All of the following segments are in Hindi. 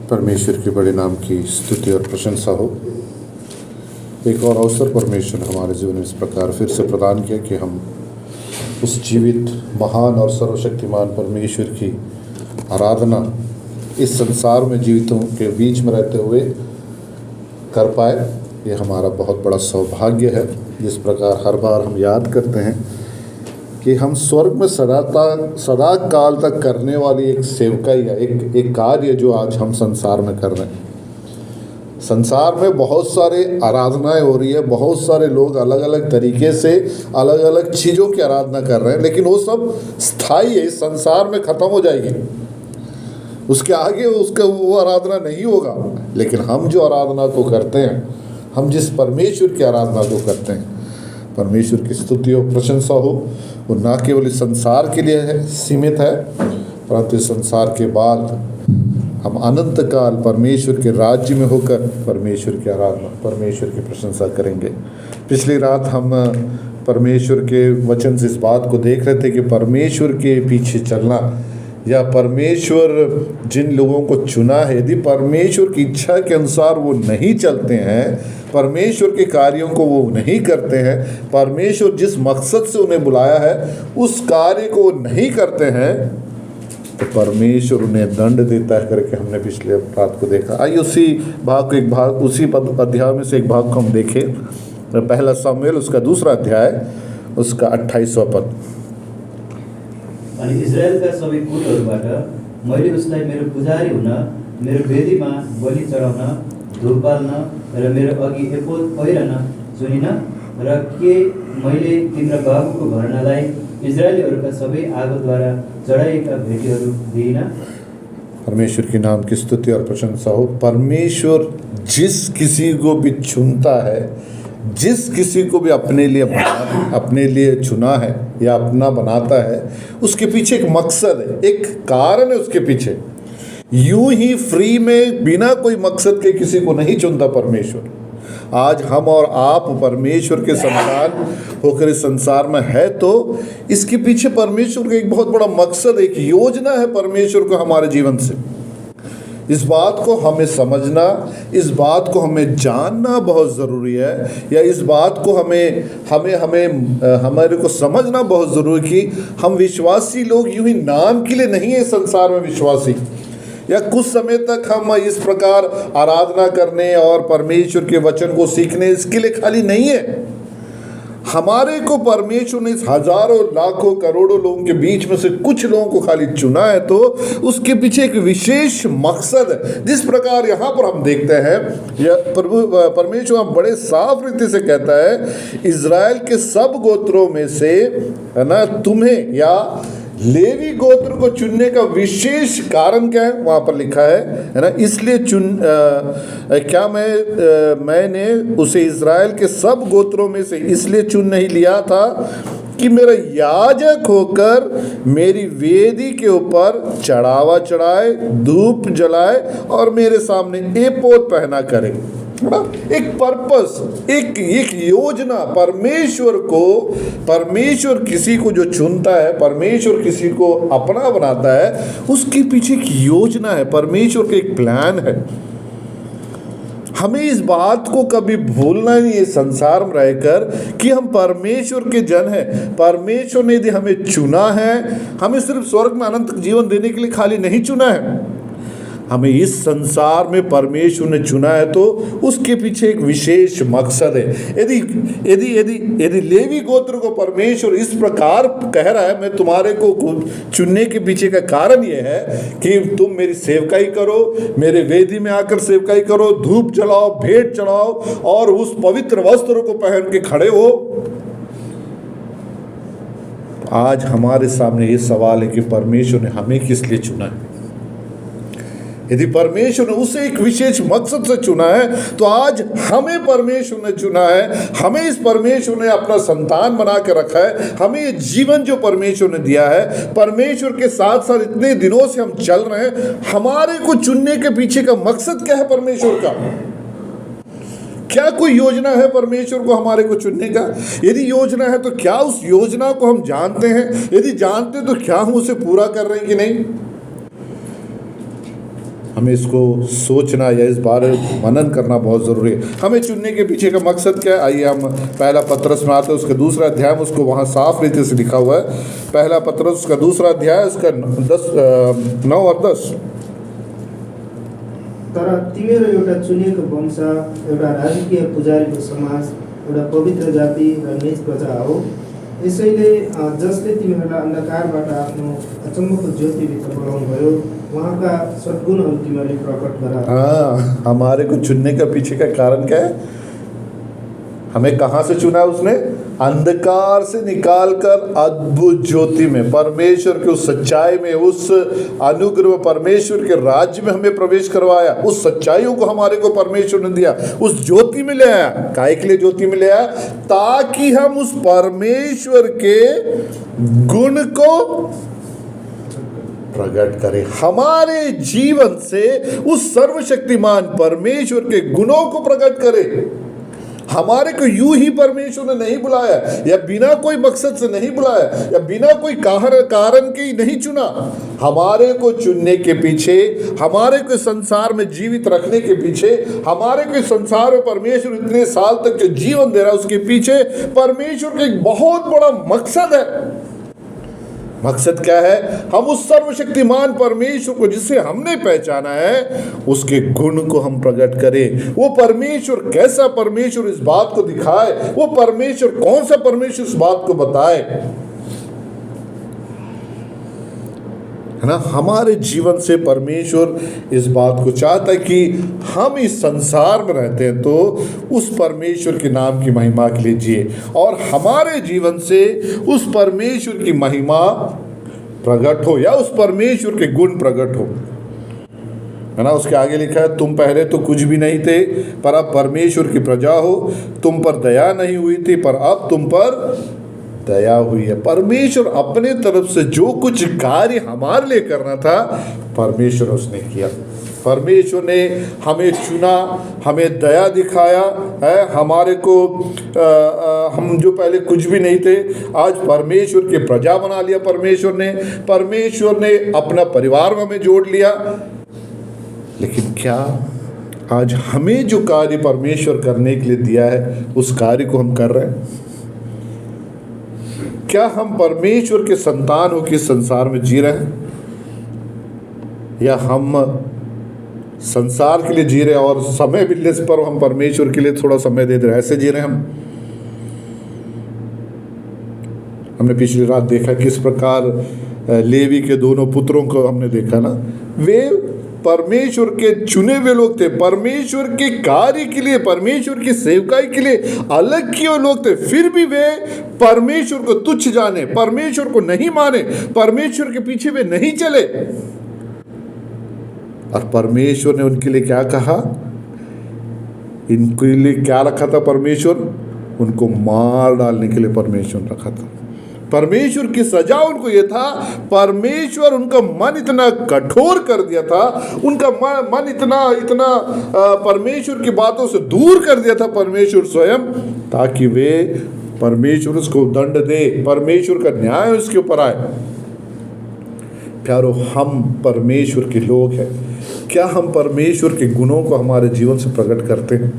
परमेश्वर के बड़े नाम की स्तुति और प्रशंसा हो। एक और अवसर परमेश्वर ने हमारे जीवन में इस प्रकार फिर से प्रदान किया कि हम उस जीवित महान और सर्वशक्तिमान परमेश्वर की आराधना इस संसार में जीवितों के बीच में रहते हुए कर पाए। ये हमारा बहुत बड़ा सौभाग्य है। जिस प्रकार हर बार हम याद करते हैं कि हम स्वर्ग में सदा काल तक करने वाली एक सेवकाई या एक कार्य जो आज हम संसार में कर रहे हैं। संसार में बहुत सारे आराधनाएं हो रही है, बहुत सारे लोग अलग अलग तरीके से अलग अलग चीज़ों की आराधना कर रहे हैं, लेकिन वो सब स्थायी है, इस संसार में ख़त्म हो जाएगी, उसके आगे उसका वो आराधना नहीं होगा। लेकिन हम जो आराधना को करते हैं, हम जिस परमेश्वर की आराधना को करते हैं, परमेश्वर की स्तुति और प्रशंसा हो, वो ना केवल इस संसार के लिए है सीमित है, परंतु इस संसार के बाद हम अनंत काल परमेश्वर के राज्य में होकर परमेश्वर की आराधना, परमेश्वर की प्रशंसा करेंगे। पिछली रात हम परमेश्वर के वचन से इस बात को देख रहे थे कि परमेश्वर के पीछे चलना या परमेश्वर जिन लोगों को चुना है, यदि परमेश्वर की इच्छा के अनुसार वो नहीं चलते हैं, परमेश्वर के कार्यों को वो नहीं करते हैं, परमेश्वर जिस मकसद से उन्हें बुलाया है उस कार्य को वो नहीं करते हैं, तो परमेश्वर उन्हें दंड देता है करके हमने पिछले रात को देखा। आइए उसी अध्याय में से एक भाग को हम देखें। पहला सामुएल उसका 2 अध्याय उसका 28वां पद। अनि इजरायलका सबै कुलहरूबाट मैले उसलाई मेरो पुजारी हुन, मेरो वेदीमा बलि चढाउन, धूप बाल्न र मेरो अघि एपोद पहिरन चुनिन, र के मैले तिम्रा बाबुको घरनालाई इजरायलीहरूका सबै आगोद्वारा चढाएका भेटीहरू दिइन। परमेश्वर के नाम की स्तुति और प्रशंसा हो। परमेश्वर जिस किसी को भी चुनता है, जिस किसी को भी अपने लिए चुना है या अपना बनाता है, उसके पीछे एक मकसद है, एक कारण है उसके पीछे। यूं ही फ्री में बिना कोई मकसद के किसी को नहीं चुनता परमेश्वर। आज हम और आप परमेश्वर के संतान होकर इस संसार में है, तो इसके पीछे परमेश्वर का एक बहुत बड़ा मकसद, एक योजना है परमेश्वर को हमारे जीवन से। इस बात को हमें समझना, इस बात को हमें जानना बहुत ज़रूरी है, या इस बात को हमारे को समझना बहुत ज़रूरी कि हम विश्वासी लोग यूं ही नाम के लिए नहीं है इस संसार में विश्वासी, या कुछ समय तक हम इस प्रकार आराधना करने और परमेश्वर के वचन को सीखने इसके लिए खाली नहीं है। हमारे को परमेश्वर ने इस हजारों लाखों करोड़ों लोगों के बीच में से कुछ लोगों को खाली चुना है, तो उसके पीछे एक विशेष मकसद है। जिस प्रकार यहाँ पर हम देखते हैं, यह परमेश्वर बड़े साफ रीति से कहता है, इज़राइल के सब गोत्रों में से है ना, तुम्हें या लेवी गोत्र को चुनने का विशेष कारण क्या है, वहाँ पर लिखा है ना, इसलिए मैंने उसे इज़राइल के सब गोत्रों में से इसलिए चुन नहीं लिया था कि मेरा याजक होकर मेरी वेदी के ऊपर चढ़ावा चढ़ाए, धूप जलाए और मेरे सामने एपोद पहना करे। एक पर्पस, एक योजना। परमेश्वर किसी को जो चुनता है, परमेश्वर किसी को अपना बनाता है, उसके पीछे एक योजना है, परमेश्वर का एक प्लान है। हमें इस बात को कभी भूलना नहीं है संसार में रहकर कि हम परमेश्वर के जन हैं। परमेश्वर ने यदि हमें चुना है, हमें सिर्फ स्वर्ग में अनंत जीवन देने के लिए खाली नहीं चुना है, हमें इस संसार में परमेश्वर ने चुना है, तो उसके पीछे एक विशेष मकसद है। यदि लेवी गोत्र को परमेश्वर इस प्रकार कह रहा है, मैं तुम्हारे को चुनने के पीछे का कारण यह है कि तुम मेरी सेवकाई करो, मेरे वेदी में आकर सेवकाई करो, धूप जलाओ, भेंट चढ़ाओ और उस पवित्र वस्त्रों को पहन के खड़े हो। आज हमारे सामने ये सवाल है कि परमेश्वर ने हमें किस लिए चुना है। यदि परमेश्वर ने उसे एक विशेष मकसद से चुना है, तो आज हमें परमेश्वर ने चुना है, हमें इस परमेश्वर ने अपना संतान बना के रखा है, हमें ये जीवन जो परमेश्वर ने दिया है, परमेश्वर के साथ साथ इतने दिनों से हम चल रहे हैं। हमारे को चुनने के पीछे का मकसद क्या है परमेश्वर का? क्या कोई योजना है परमेश्वर को हमारे को चुनने का? यदि योजना है तो क्या उस योजना को हम जानते हैं? यदि जानते तो क्या हम उसे पूरा कर रहे हैं कि नहीं? हमें इसको सोचना या इस बारे में मनन करना बहुत ज़रूरी है। हमें चुनने के पीछे का मकसद क्या है? आइए हम पहला पत्रस में आते हैं, उसका दूसरा अध्याय में उसको वहाँ साफ रीति से लिखा हुआ है। पहला पत्रस उसका दूसरा अध्याय उसका 9 और 10। तर तिमीहरू एउटा चुनिएको वंश, एउटा राजकीय पुजारीको समाज, एउटा पवित्र जाति र निज प्रजा हो। यसैले जसले तिमीहरूलाई अन्धकारबाट आफ्नो अचम्मको ज्योतिभित्र बोलाउनुभयो, उहाँका सद्गुणहरू तिमीहरूले प्रकट गर। हमारे को चुनने का पीछे का कारण क्या है? हमें कहाँ से चुना उसने? अंधकार से निकालकर अद्भुत ज्योति में, परमेश्वर की उस सच्चाई में, उस अनुग्रह परमेश्वर के राज्य में हमें प्रवेश करवाया। उस सच्चाइयों को हमारे को परमेश्वर ने दिया, उस ज्योति में ले आया। काहे के लिए ज्योति में ले आया? ताकि हम उस परमेश्वर के गुण को प्रकट करें। हमारे जीवन से उस सर्वशक्तिमान परमेश्वर के गुणों को प्रकट करें। हमारे को यूं ही परमेश्वर ने नहीं बुलाया, या बिना कोई मकसद से नहीं बुलाया, या बिना कोई कारण के ही नहीं चुना। हमारे को चुनने के पीछे, हमारे को संसार में जीवित रखने के पीछे, हमारे को संसार में परमेश्वर इतने साल तक जो जीवन दे रहा है उसके पीछे परमेश्वर का एक बहुत बड़ा मकसद है। मकसद क्या है? हम उस सर्वशक्तिमान परमेश्वर को जिसे हमने पहचाना है, उसके गुण को हम प्रकट करें। वो परमेश्वर कैसा परमेश्वर इस बात को दिखाए, वो परमेश्वर कौन सा परमेश्वर इस बात को बताए, है ना। हमारे जीवन से परमेश्वर इस बात को चाहता है कि हम इस संसार में रहते हैं तो उस परमेश्वर के नाम की महिमा के लिए जिए, और हमारे जीवन से उस परमेश्वर की महिमा प्रकट हो, या उस परमेश्वर के गुण प्रकट हो, है ना। उसके आगे लिखा है, तुम पहले तो कुछ भी नहीं थे, पर अब परमेश्वर की प्रजा हो। तुम पर दया नहीं हुई थी, पर अब तुम पर दया हुई है। परमेश्वर अपने तरफ से जो कुछ कार्य हमारे लिए करना था, परमेश्वर उसने किया। परमेश्वर ने हमें चुना, हमें दया दिखाया है। हमारे को हम जो पहले कुछ भी नहीं थे, आज परमेश्वर की प्रजा बना लिया। परमेश्वर ने अपना परिवार में हमें जोड़ लिया। लेकिन क्या आज हमें जो कार्य परमेश्वर करने के लिए दिया है, उस कार्य को हम कर रहे हैं? क्या हम परमेश्वर के संतान हो के संसार में जी रहे हैं, या हम संसार के लिए जी रहे हैं और समय मिलने पर हम परमेश्वर के लिए थोड़ा समय दे रहे हैं? ऐसे जी रहे हैं हम। हमने पिछली रात देखा किस प्रकार लेवी के दोनों पुत्रों को हमने देखा ना। वे परमेश्वर के चुने हुए लोग थे, परमेश्वर के कार्य के लिए, परमेश्वर की सेवकाई के लिए अलग किए हुए लोग थे। फिर भी वे परमेश्वर को तुच्छ जाने, परमेश्वर को नहीं माने, परमेश्वर के पीछे वे नहीं चले। और परमेश्वर ने उनके लिए क्या कहा? इनके लिए क्या रखा था परमेश्वर? उनको मार डालने के लिए परमेश्वर ने रखा था। परमेश्वर की सजा उनको ये था, परमेश्वर उनका मन इतना कठोर कर दिया था, उनका मन इतना परमेश्वर की बातों से दूर कर दिया था परमेश्वर स्वयं, ताकि वे परमेश्वर उसको दंड दे, परमेश्वर का न्याय उसके ऊपर आए। प्यारो, हम परमेश्वर के लोग हैं। क्या हम परमेश्वर के गुणों को हमारे जीवन से प्रकट करते हैं?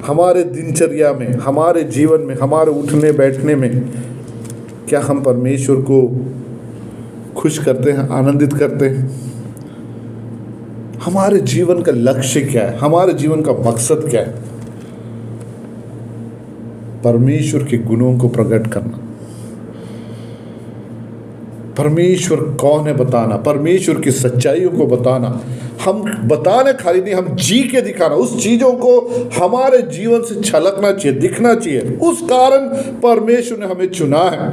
हमारे दिनचर्या में, हमारे जीवन में, हमारे उठने बैठने में क्या हम परमेश्वर को खुश करते हैं, आनंदित करते हैं? हमारे जीवन का लक्ष्य क्या है? हमारे जीवन का मकसद क्या है? परमेश्वर के गुणों को प्रकट करना। परमेश्वर कौन है बताना, परमेश्वर की सच्चाइयों को बताना। हम बताना खाली नहीं, हम जी के दिखाना। उस चीज़ों को हमारे जीवन से छलकना चाहिए, दिखना चाहिए। उस कारण परमेश्वर ने हमें चुना है।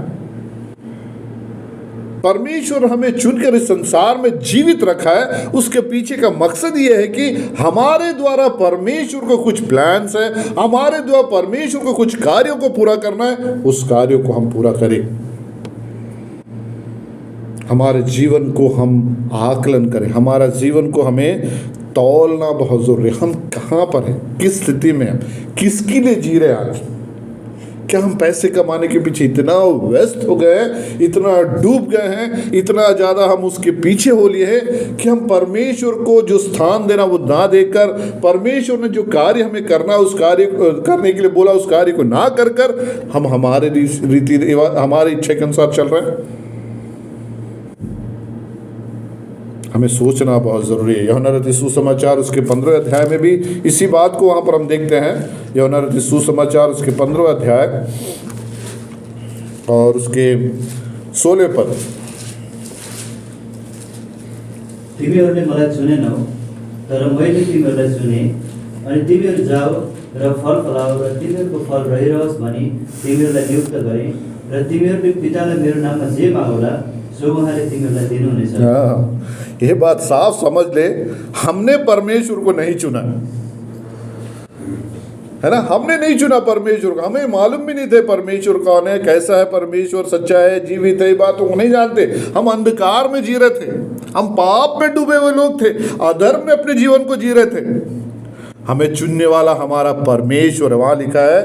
परमेश्वर हमें चुनकर इस संसार में जीवित रखा है। उसके पीछे का मकसद ये है कि हमारे द्वारा परमेश्वर को कुछ प्लान्स है, हमारे द्वारा परमेश्वर को कुछ कार्यों को पूरा करना है, उस कार्यों को हम पूरा करें। हमारे जीवन को हम आकलन करें, हमारा जीवन को हमें तौलना बहुत ज़रूरी है। हम कहाँ पर हैं, किस स्थिति में हैं, किसके लिए जी रहे हैं आज, क्या हम पैसे कमाने के पीछे इतना व्यस्त हो गए हैं, इतना डूब गए हैं, इतना ज़्यादा हम उसके पीछे हो लिए हैं कि हम परमेश्वर को जो स्थान देना वो ना देकर, परमेश्वर ने जो कार्य हमें करना उस कार्य करने के लिए बोला उस कार्य को ना कर कर हम हमारे रीति हमारी इच्छा के अनुसार चल रहे हैं। हमें सोचना बहुत ज़रूरी है। यूहन्ना रचित सुसमाचार उसके 15वें अध्याय में भी इसी बात को वहाँ पर हम देखते हैं। यूहन्ना रचित सुसमाचार उसके 15वें अध्याय और उसके 16वें पद। तिमीहरूले मलाई चुनेनौ, तर मैले तिमीहरूलाई चुने, अनि तिमीहरू जाऊ र फल फलाऊ र तिमीहरूको फल रहिरहोस् भनी तिमीहरूलाई नियुक्त गरेँ, र तिमीहरूले पितालाई मेरो नाममा जे मागौला सो उहाँले तिमीहरूलाई दिनुहुनेछ। ये बात साफ समझ ले, हमने परमेश्वर को नहीं चुना है ना, हमने नहीं चुना परमेश्वर को। हमें मालूम भी नहीं थे परमेश्वर कौन है, कैसा है परमेश्वर, सच्चा है, जीवित है, ये बात को नहीं जानते। हम अंधकार में जी रहे थे, हम पाप में डूबे हुए लोग थे, अधर्म में अपने जीवन को जी रहे थे। हमें चुनने वाला हमारा परमेश्वर। वहां लिखा है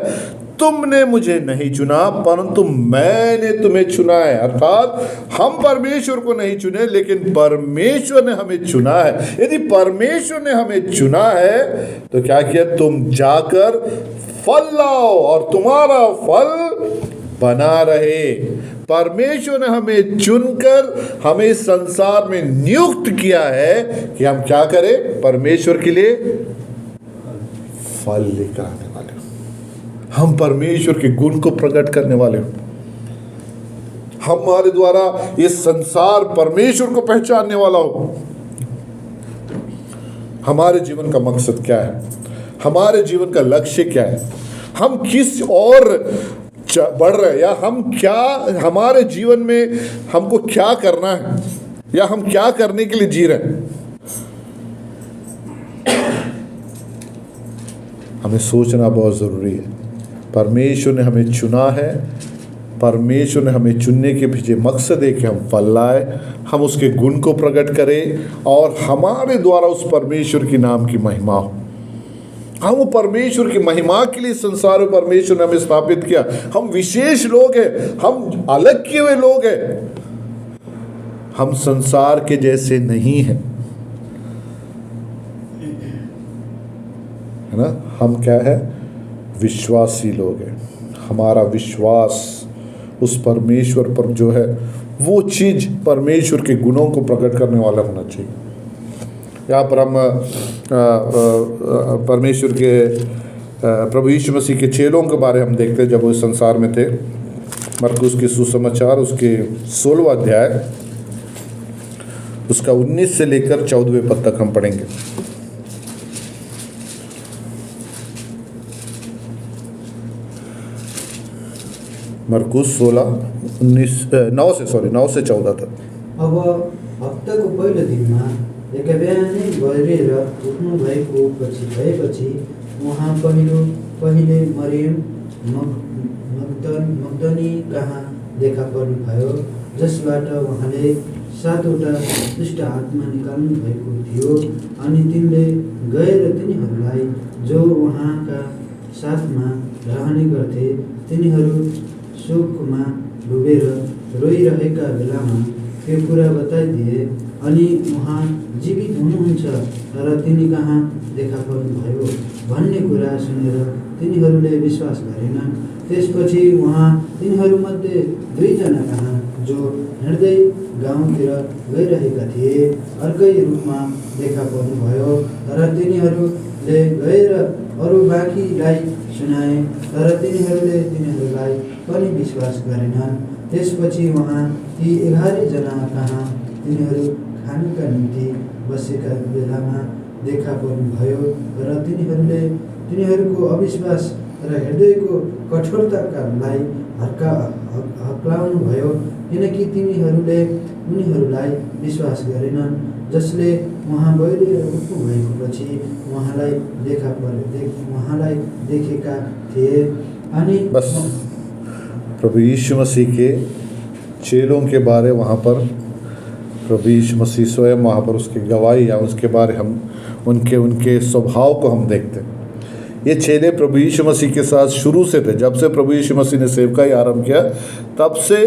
तुमने मुझे नहीं चुना परंतु मैंने तुम्हें चुना है। अर्थात हम परमेश्वर को नहीं चुने लेकिन परमेश्वर ने हमें चुना है। यदि परमेश्वर ने हमें चुना है तो क्या किया, तुम जाकर फल लाओ और तुम्हारा फल बना रहे। परमेश्वर ने हमें चुनकर हमें संसार में नियुक्त किया है कि हम क्या करें, परमेश्वर के लिए फल लेकर आने वाले, हम परमेश्वर के गुण को प्रकट करने वाले हो। हमारे द्वारा ये संसार परमेश्वर को पहचानने वाला हो। हमारे जीवन का मकसद क्या है, हमारे जीवन का लक्ष्य क्या है, हम किस और बढ़ रहे हैं, या हम क्या, हमारे जीवन में हमको क्या करना है, या हम क्या करने के लिए जी रहे हैं। हमें सोचना बहुत ज़रूरी है। परमेश्वर ने हमें चुना है, परमेश्वर ने हमें चुनने के पीछे मकसद है कि हम फल लाए, हम उसके गुण को प्रकट करें और हमारे द्वारा उस परमेश्वर के नाम की महिमा हो। हम वो परमेश्वर की महिमा के लिए संसार में परमेश्वर ने हमें स्थापित किया। हम विशेष लोग हैं, हम अलग किए हुए लोग हैं, हम संसार के जैसे नहीं हैं, है ना। हम क्या है, विश्वासी लोग हैं। हमारा विश्वास उस परमेश्वर पर जो है वो चीज़ परमेश्वर के गुणों को प्रकट करने वाला होना चाहिए। यहाँ पर हम परमेश्वर के प्रभु यीशु मसीह के चेलों के बारे हम देखते हैं जब वो इस संसार में थे। मरकुस के सुसमाचार उसके 16वां अध्याय उसका 19 से लेकर 14वें पद तक हम पढ़ेंगे। मरकुस 9 से 14 तक। अब हप्ताको पहिलो दिनमा एका बिहानै गरेर उठ्नु भएपछि उहाँ पहिले मरियम मग्दनी कहाँ देखा पर्नुभयो, जसबाट उहाँले 7वटा दुष्ट आत्मा निकाल्नु भएको थियो। अनि तिनले गएर तिनीहरूलाई जो उहाँका साथमा रहने गर्थे तिनीहरू शोकमा डुबेर रोइरहेका बेलामा त्यो कुरा बताइदिए। अनि उहाँ जीवित हुनुहुन्छ तर तिनी कहाँ देखा पर्नुभयो भन्ने कुरा सुनेर तिनीहरूले विश्वास गरेनन्। त्यसपछि उहाँ तिनीहरूमध्ये 2 जना कहाँ जो हिँड्दै गाउँतिर गइरहेका थिए अर्कै रूपमा देखा पर्नुभयो। तर तिनीहरूले गएर अरू बाँकीलाई सुनाए तर तिनीहरूले तिनीहरूलाई पनि विश्वास गरेनन्। त्यसपछि उहाँ ती 11 जना कहाँ तिनीहरू खानका निम्ति बसेका बेलामा देखा पर्नुभयो र तिनीहरूले तिनीहरूको अविश्वास र हृदयको कठोरताकालाई हक्लाउनु भयो, किनकि तिनीहरूले उनीहरूलाई विश्वास गरेनन् जसले उहाँ गएर उठ्नु भएको पछि उहाँलाई देखेका थिए। अनि बस प्रभु यीशु मसीह के चेलों के बारे वहाँ पर प्रभु यीशु मसीह स्वयं वहाँ पर उसकी गवाही या उसके बारे हम उनके स्वभाव को हम देखते हैं। ये चेले प्रभु यीशु मसीह के साथ शुरू से थे। जब से प्रभु यीशु मसीह ने सेवकाई आरंभ किया तब से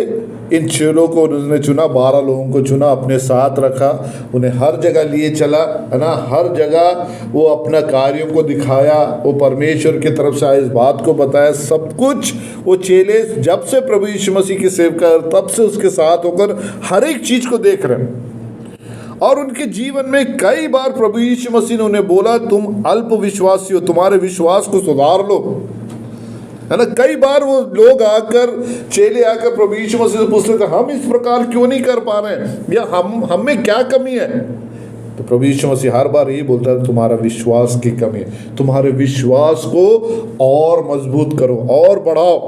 इन चेलों को उन्होंने चुना, 12 लोगों को चुना, अपने साथ रखा, उन्हें हर जगह लिए चला, है ना। हर जगह वो अपना कार्यों को दिखाया, वो परमेश्वर की तरफ से आए इस बात को बताया, सब कुछ वो चेले जब से प्रभु यीशु मसीह की सेवका तब से उसके साथ होकर हर एक चीज को देख रहे हैं। और उनके जीवन में कई बार प्रभु यीशु मसीह ने उन्हें बोला, तुम अल्प विश्वासी हो, तुम्हारे विश्वास को सुधार लो, है ना। कई बार वो लोग आकर, चेले आकर प्रभु यीशु मसीह से पूछते थे, हम इस प्रकार क्यों नहीं कर पा रहे हैं, या हम में क्या कमी है। तो प्रभु यीशु मसीह हर बार यही बोलता है, तुम्हारा विश्वास की कमी है, तुम्हारे विश्वास को और मजबूत करो और बढ़ाओ।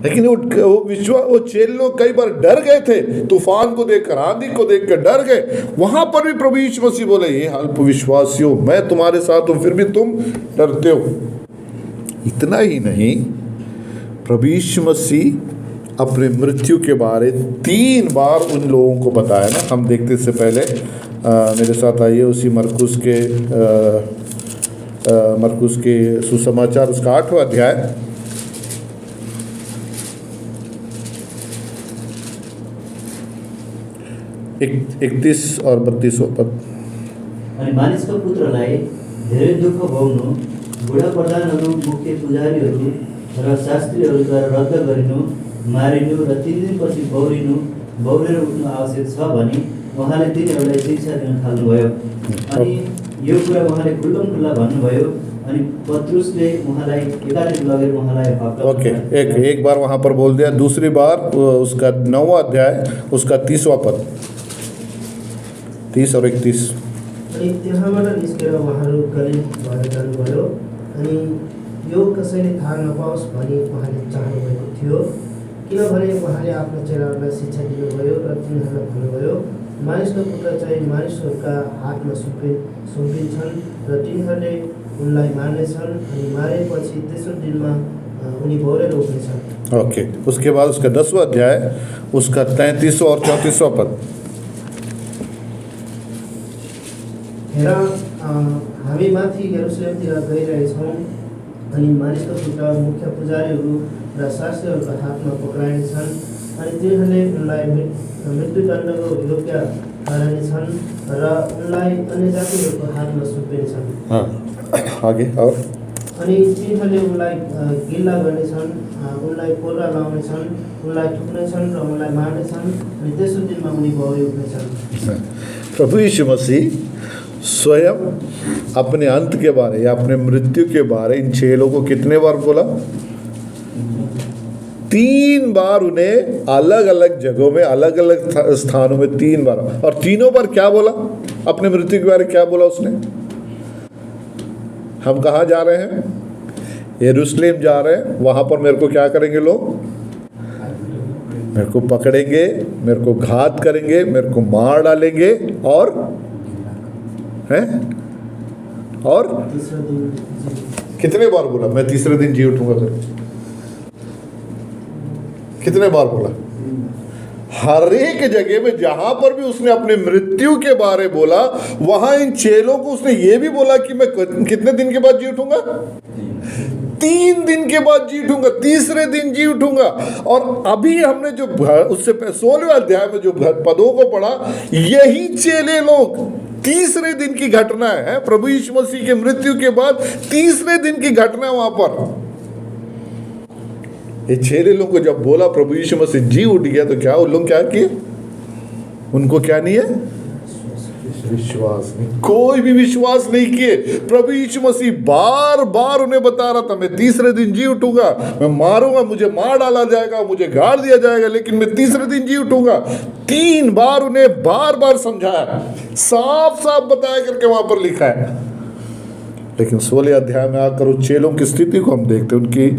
लेकिन वो चेले लोग कई बार डर गए थे, तूफान को देखकर, आंधी को देखकर डर गए। वहां पर भी प्रभु यीशु मसीह बोले, ये अल्प विश्वासियों, मैं तुम्हारे साथ हूं, फिर भी तुम डरते हो। इतना ही नहीं, प्रभु यीशु मसीह अपने मृत्यु के बारे 3 बार उन लोगों को बताया ना। हम देखते इससे पहले मेरे साथ आइए उसी मरकुस के सुसमाचार, उसका 8वां अध्याय, 31 और 32 पद। अनि मानिसको पुत्रलाई धेरै दुःख भोग्नु, बुढा प्रधानहरू, मुख्य पुजारीहरू र शास्त्रीहरूद्वारा रद्द गरिनु, मारिनु र 3 दिनपछि बौरेर उठ्नु आवश्यक छ भनी उहाँले तिनीहरूलाई शिक्षा दिन थाल्नुभयो। अनि यो कुरा उहाँले खुल्लम-खुल्ला भन्नुभयो। अनि पत्रुसले उहाँलाई एकातिर लगेर उहाँलाई ओके, एक बार वहाँ पर बोल दिया, दूसरी बार उसका 9वां अध्याय, उसका 30वां पद, 30 और 31। अनि त्यहाँबाट निस्केर उहाँहरू गलिल भएर जानुभयो। अनि यो कसैले थाहा नपाओस् भनी उहाँले चाहनुभएको थियो, किनभने उहाँले आफ्ना चेलाहरूलाई शिक्षा दिनुभयो र तिनीहरूलाई भन्नुभयो, मानिसको पुत्र चाहिँ मानिसहरूका हातमा सुम्पिन्छन् र तिनीहरूले उनलाई मार्नेछन्, अनि मारेपछि तेस्रो दिनमा उनी बौरेर उठ्नेछन्। ओके, उसके बाद उसका 10वां अध्याय, उसका 33वां और 34वां पद। हेर, हामी माथि यरुशलेमतिर गइरहेछौँ, अनि मानिसको पुत्र मुख्य पुजारीहरू र शास्त्रीहरूको हातमा पक्राइनेछन्, अनि तिनीहरूले उनलाई मृत्युदण्डको योग्य ठहराइनेछन् र उनलाई अन्य जातिहरूको हातमा सुम्पिनेछन्। आगे और अनि तिनीहरूले उनलाई गिल्ला गर्नेछन्, उनलाई कोर्रा लाउनेछन्, उनलाई ठुक्नेछन् र उनलाई मार्नेछन्, अनि तेस्रो दिनमा उनी बौरी उठ्नेछन्। प्रभु यीशु मसीह स्वयं अपने अंत के बारे या अपने मृत्यु के बारे इन चेलों को कितने बार बोला? 3 बार उन्हें अलग अलग जगहों में, अलग अलग स्थानों में 3 बार, और तीनों बार क्या बोला? अपने मृत्यु के बारे क्या बोला उसने? हम कहाँ जा रहे हैं? यरूशलेम जा रहे हैं। वहां पर मेरे को क्या करेंगे लोग? मेरे को पकड़ेंगे, मेरे को घात करेंगे, मेरे को मार डालेंगे, और हैं? और कितने बार बोला मैं तीसरे दिन जी उठूंगा करके? कितने बार बोला? हर एक जगह में जहां पर भी उसने अपने मृत्यु के बारे बोला, वहां इन चेलों को उसने ये भी बोला कि मैं कितने दिन के बाद जी उठूंगा? 3 दिन के बाद जी उठूंगा, तीसरे दिन जी उठूंगा। और अभी हमने जो उससे 16वें अध्याय में जो पदों को पढ़ा, यही चेले लोग, तीसरे दिन की घटना है, प्रभु यीशु मसीह के मृत्यु के बाद तीसरे दिन की घटना है। वहां पर ये चेले लोगों को जब बोला प्रभु यीशु मसीह जी उठ गया, तो क्या उन लोग क्या किए? उनको क्या नहीं है? विश्वास नहीं, कोई भी विश्वास नहीं किए। प्रभु यीशु मसीह बार बार उन्हें बता रहा था, मैं तीसरे दिन जी उठूंगा, मैं मारूंगा, मुझे मार डाला जाएगा, मुझे गाड़ दिया जाएगा, लेकिन मैं तीसरे दिन जी उठूंगा। 3 बार उन्हें बार बार समझाया, साफ साफ बताया करके वहां पर लिखा है। लेकिन 16 अध्याय में आकर उन चेलों की स्थिति को हम देखते हैं, उनकी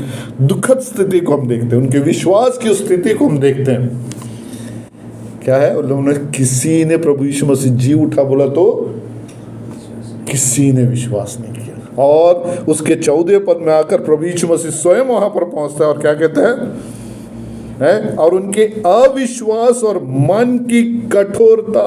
दुखद स्थिति को हम देखते हैं, उनके विश्वास की स्थिति को हम देखते हैं। क्या है? उन लोगों ने, किसी ने प्रभु यीशु मसीह जी उठा बोला तो किसी ने विश्वास नहीं किया। और उसके 14वें पद में आकर प्रभु यीशु मसीह स्वयं वहां पर पहुंचता है और क्या कहते हैं? और उनके अविश्वास और मन की कठोरता,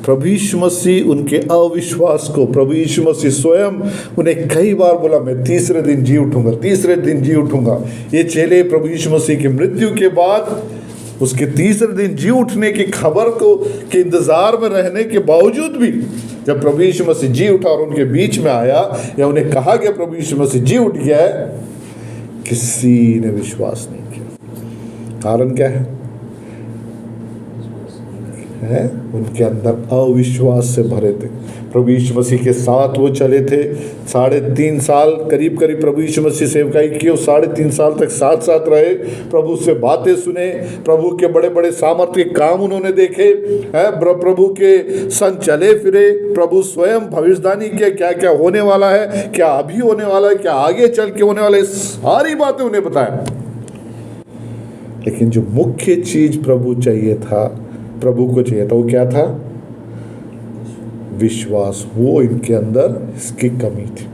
प्रभु यीशु मसीह उनके अविश्वास को, प्रभु यीशु मसीह स्वयं उन्हें कई बार बोला मैं तीसरे दिन जी उठूंगा, तीसरे दिन जी उठूंगा। ये चेले प्रभु यीशु मसीह की मृत्यु के बाद उसके तीसरे दिन जी उठने की खबर को के इंतजार में रहने के बावजूद भी जब प्रभु यीशु मसीह जी उठा और उनके बीच में आया या उन्हें कहा गया प्रभु यीशु मसीह जी उठ गया है, किसी ने विश्वास नहीं किया। कारण क्या है? उनके अंदर अविश्वास से भरे थे। प्रभु यीशु मसीह के साथ वो चले थे 3.5 साल करीब प्रभु यीशु मसीह सेवकाई की और 3.5 साल तक साथ साथ रहे। प्रभु से बातें सुने, प्रभु के बड़े बड़े सामर्थ्य काम उन्होंने देखे, प्रभु के संग चले फिरे। प्रभु स्वयं भविष्यवाणी किया क्या क्या होने वाला है, क्या अभी होने वाला है, क्या आगे चल के होने वाला है, सारी बातें उन्हें बताया। लेकिन जो मुख्य चीज प्रभु को चाहिए था वो क्या था? विश्वास। वो इनके अंदर इसकी कमी थी।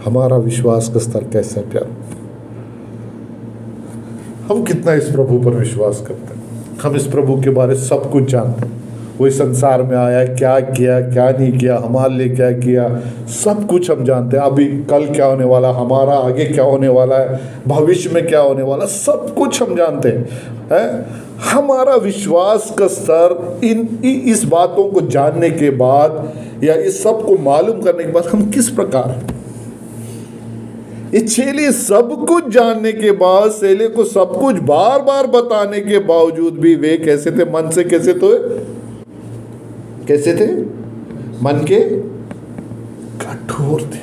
हमारा विश्वास का स्तर कैसा है प्यार? हम कितना इस प्रभु पर विश्वास करते हैं? हम इस प्रभु के बारे सब कुछ जानते हैं। वो इस संसार में आया, क्या किया क्या नहीं किया, हमारे लिए क्या किया, सब कुछ हम जानते हैं। अभी कल क्या होने वाला, हमारा आगे क्या होने वाला है, भविष्य में क्या होने वाला, सब कुछ हम जानते हैं। हमारा विश्वास का स्तर इस बातों को जानने के बाद या इस सब को मालूम करने के बाद हम किस प्रकार हैं? ये चेले सब कुछ जानने के बाद, चेले को सब कुछ बार बार बताने के बावजूद भी वे कैसे थे? मन से कैसे थे? मन के कठोर थे।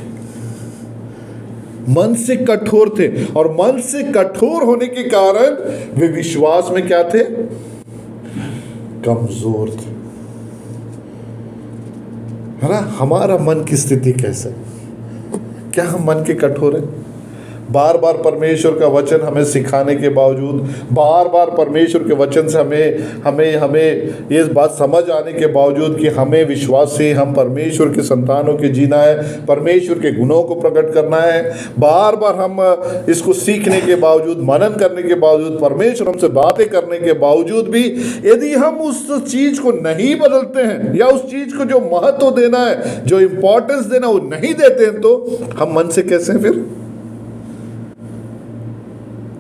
मन से कठोर थे और मन से कठोर होने के कारण वे विश्वास में क्या थे? कमजोर थे। है ना? हमारा मन की स्थिति कैसे? क्या हम मन के कठोर हैं? बार बार परमेश्वर का वचन हमें सिखाने के बावजूद, बार बार परमेश्वर के वचन से हमें ये बात समझ आने के बावजूद कि हमें विश्वास से हम परमेश्वर के संतानों के जीना है, परमेश्वर के गुणों को प्रकट करना है, बार बार हम इसको सीखने के बावजूद, मनन करने के बावजूद, परमेश्वर हमसे बातें करने के बावजूद भी यदि हम उस चीज़ को नहीं बदलते हैं या उस चीज़ को जो महत्व देना है, जो इम्पोर्टेंस देना वो नहीं देते हैं, तो हम मन से कैसे हैं? फिर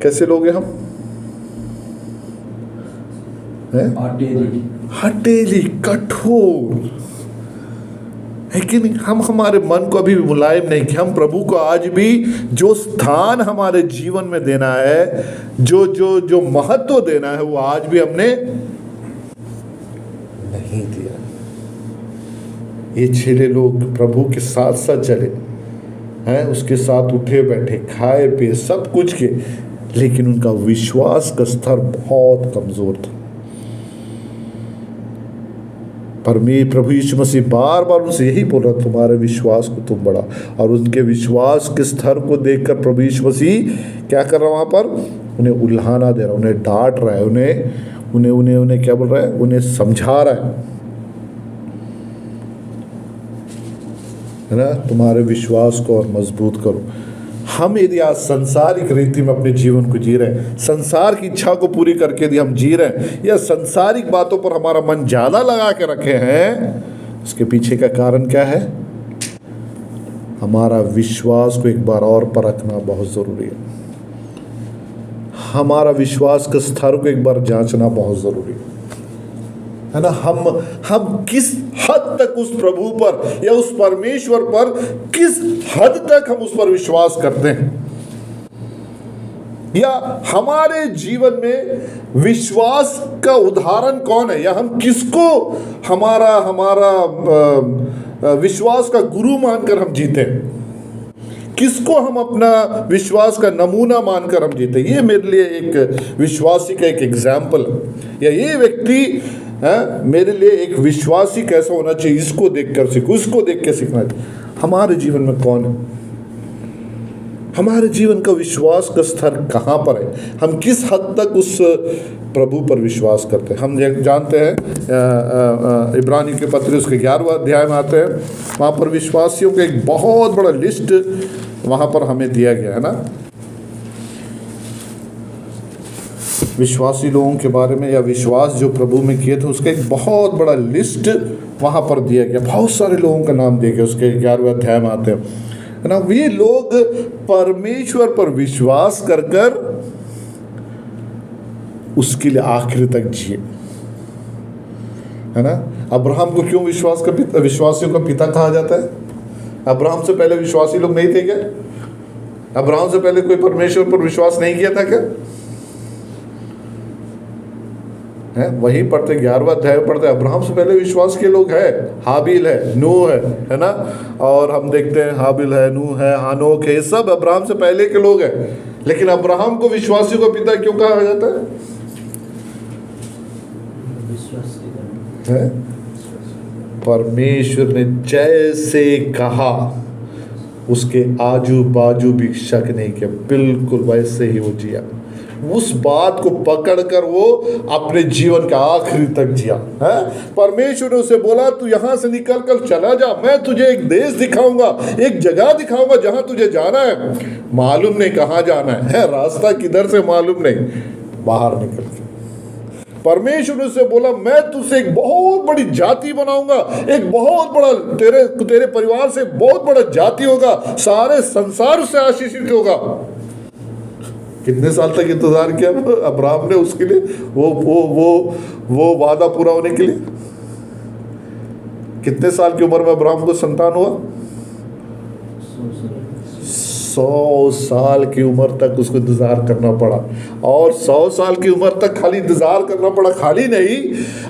कैसे लोग हैं हम? हटेली, कठोर है कि नहीं? हम हमारे मन को अभी भी मुलायम नहीं कि हम प्रभु को आज भी जो स्थान हमारे जीवन में देना है, जो महत्व देना है, वो आज भी हमने नहीं दिया। ये चेले लोग प्रभु के साथ साथ चले हैं, उसके साथ उठे बैठे, खाए पिए, सब कुछ के, लेकिन उनका विश्वास का स्तर बहुत कमजोर था। प्रभु यीशु मसीह बार बार उनसे यही बोल रहा, तुम्हारे विश्वास को तुम बढ़ा। और उनके विश्वास के स्तर को देखकर प्रभु यीशु मसीह क्या कर रहा? वहां पर उन्हें उल्हाना दे रहा, उन्हें डांट रहा है, उन्हें क्या बोल रहा है? उन्हें समझा रहा है ना? तुम्हारे विश्वास को और मजबूत करो। हम यदि आज संसारिक रीति में अपने जीवन को जी रहे हैं, संसार की इच्छा को पूरी करके यदि हम जी रहे हैं, या संसारिक बातों पर हमारा मन ज़्यादा लगा के रखे हैं, उसके पीछे का कारण क्या है? हमारा विश्वास को एक बार और परखना बहुत ज़रूरी है। हमारा विश्वास के स्तर को एक बार जांचना बहुत ज़रूरी है ना? हम किस हद तक उस प्रभु पर या उस परमेश्वर पर, किस हद तक हम उस पर विश्वास करते हैं, या हमारे जीवन में विश्वास का उदाहरण कौन है, या हम किसको हमारा विश्वास का गुरु मानकर हम जीते हैं, किसको हम अपना विश्वास का नमूना मानकर हम जीते। ये मेरे लिए एक विश्वासी का एक एग्जाम्पल है, या ये व्यक्ति मेरे लिए एक विश्वासी कैसा होना चाहिए, इसको देखकर सीखो, उसको देख के सीखना चाहिए। हमारे जीवन में कौन है? हमारे जीवन का विश्वास का स्तर कहाँ पर है? हम किस हद तक उस प्रभु पर विश्वास करते हैं? हम जानते हैं इब्रानियों के पत्र उसके 11वें अध्याय में आते हैं, वहाँ पर विश्वासियों का एक बहुत बड़ा लिस्ट वहाँ पर हमें दिया गया है ना। विश्वासी लोगों के बारे में या विश्वास जो प्रभु में किए थे उसका एक बहुत बड़ा लिस्ट वहाँ पर दिया गया, बहुत सारे लोगों का नाम दिया गया, उसके 11वें अध्याय में आते हैं, है ना। वे लोग परमेश्वर पर विश्वास कर कर उसके लिए आखिर तक जिए, है ना। अब्राहम को क्यों विश्वासियों का पिता कहा जाता है? अब्राहम से पहले विश्वासी लोग नहीं थे क्या? अब्राहम से पहले कोई परमेश्वर पर विश्वास नहीं किया था क्या? है वहीं पढ़ते 11वां अध्याय पढ़ते, अब्राहम से पहले विश्वास के लोग हैं, हाबिल है, नूह है ना। और हम देखते हैं हाबिल है, नूह है, हानोक है, ये सब अब्राहम से पहले के लोग हैं। लेकिन अब्राहम को विश्वासियों का पिता क्यों कहा जाता है? परमेश्वर ने जैसे कहा उसके आजू बाजू भी शक नहीं किया, बिल्कुल वैसे ही वो जिया। उस बात को पकड़कर वो अपने जीवन का आखिरी तक जिया है। परमेश्वर ने उसे बोला तू यहां से निकल कर चला जा, मैं तुझे एक देश दिखाऊंगा, एक जगह दिखाऊंगा जहां तुझे जाना है। मालूम नहीं कहां जाना है, रास्ता किधर से मालूम नहीं, बाहर निकल के परमेश्वर ने उसे बोला मैं तुझसे एक बहुत बड़ी जाति बनाऊंगा, एक बहुत बड़ा तेरे परिवार से बहुत बड़ा जाति होगा, सारे संसार से आशीषित होगा। कितने साल तक इंतजार किया अब्राहम ने उसके लिए, वो वादा पूरा होने के लिए? कितने साल की उम्र में अब्राहम को संतान हुआ? 100 साल की उम्र तक उसको इंतजार करना पड़ा। और 100 साल की उम्र तक खाली इंतजार करना पड़ा, खाली नहीं,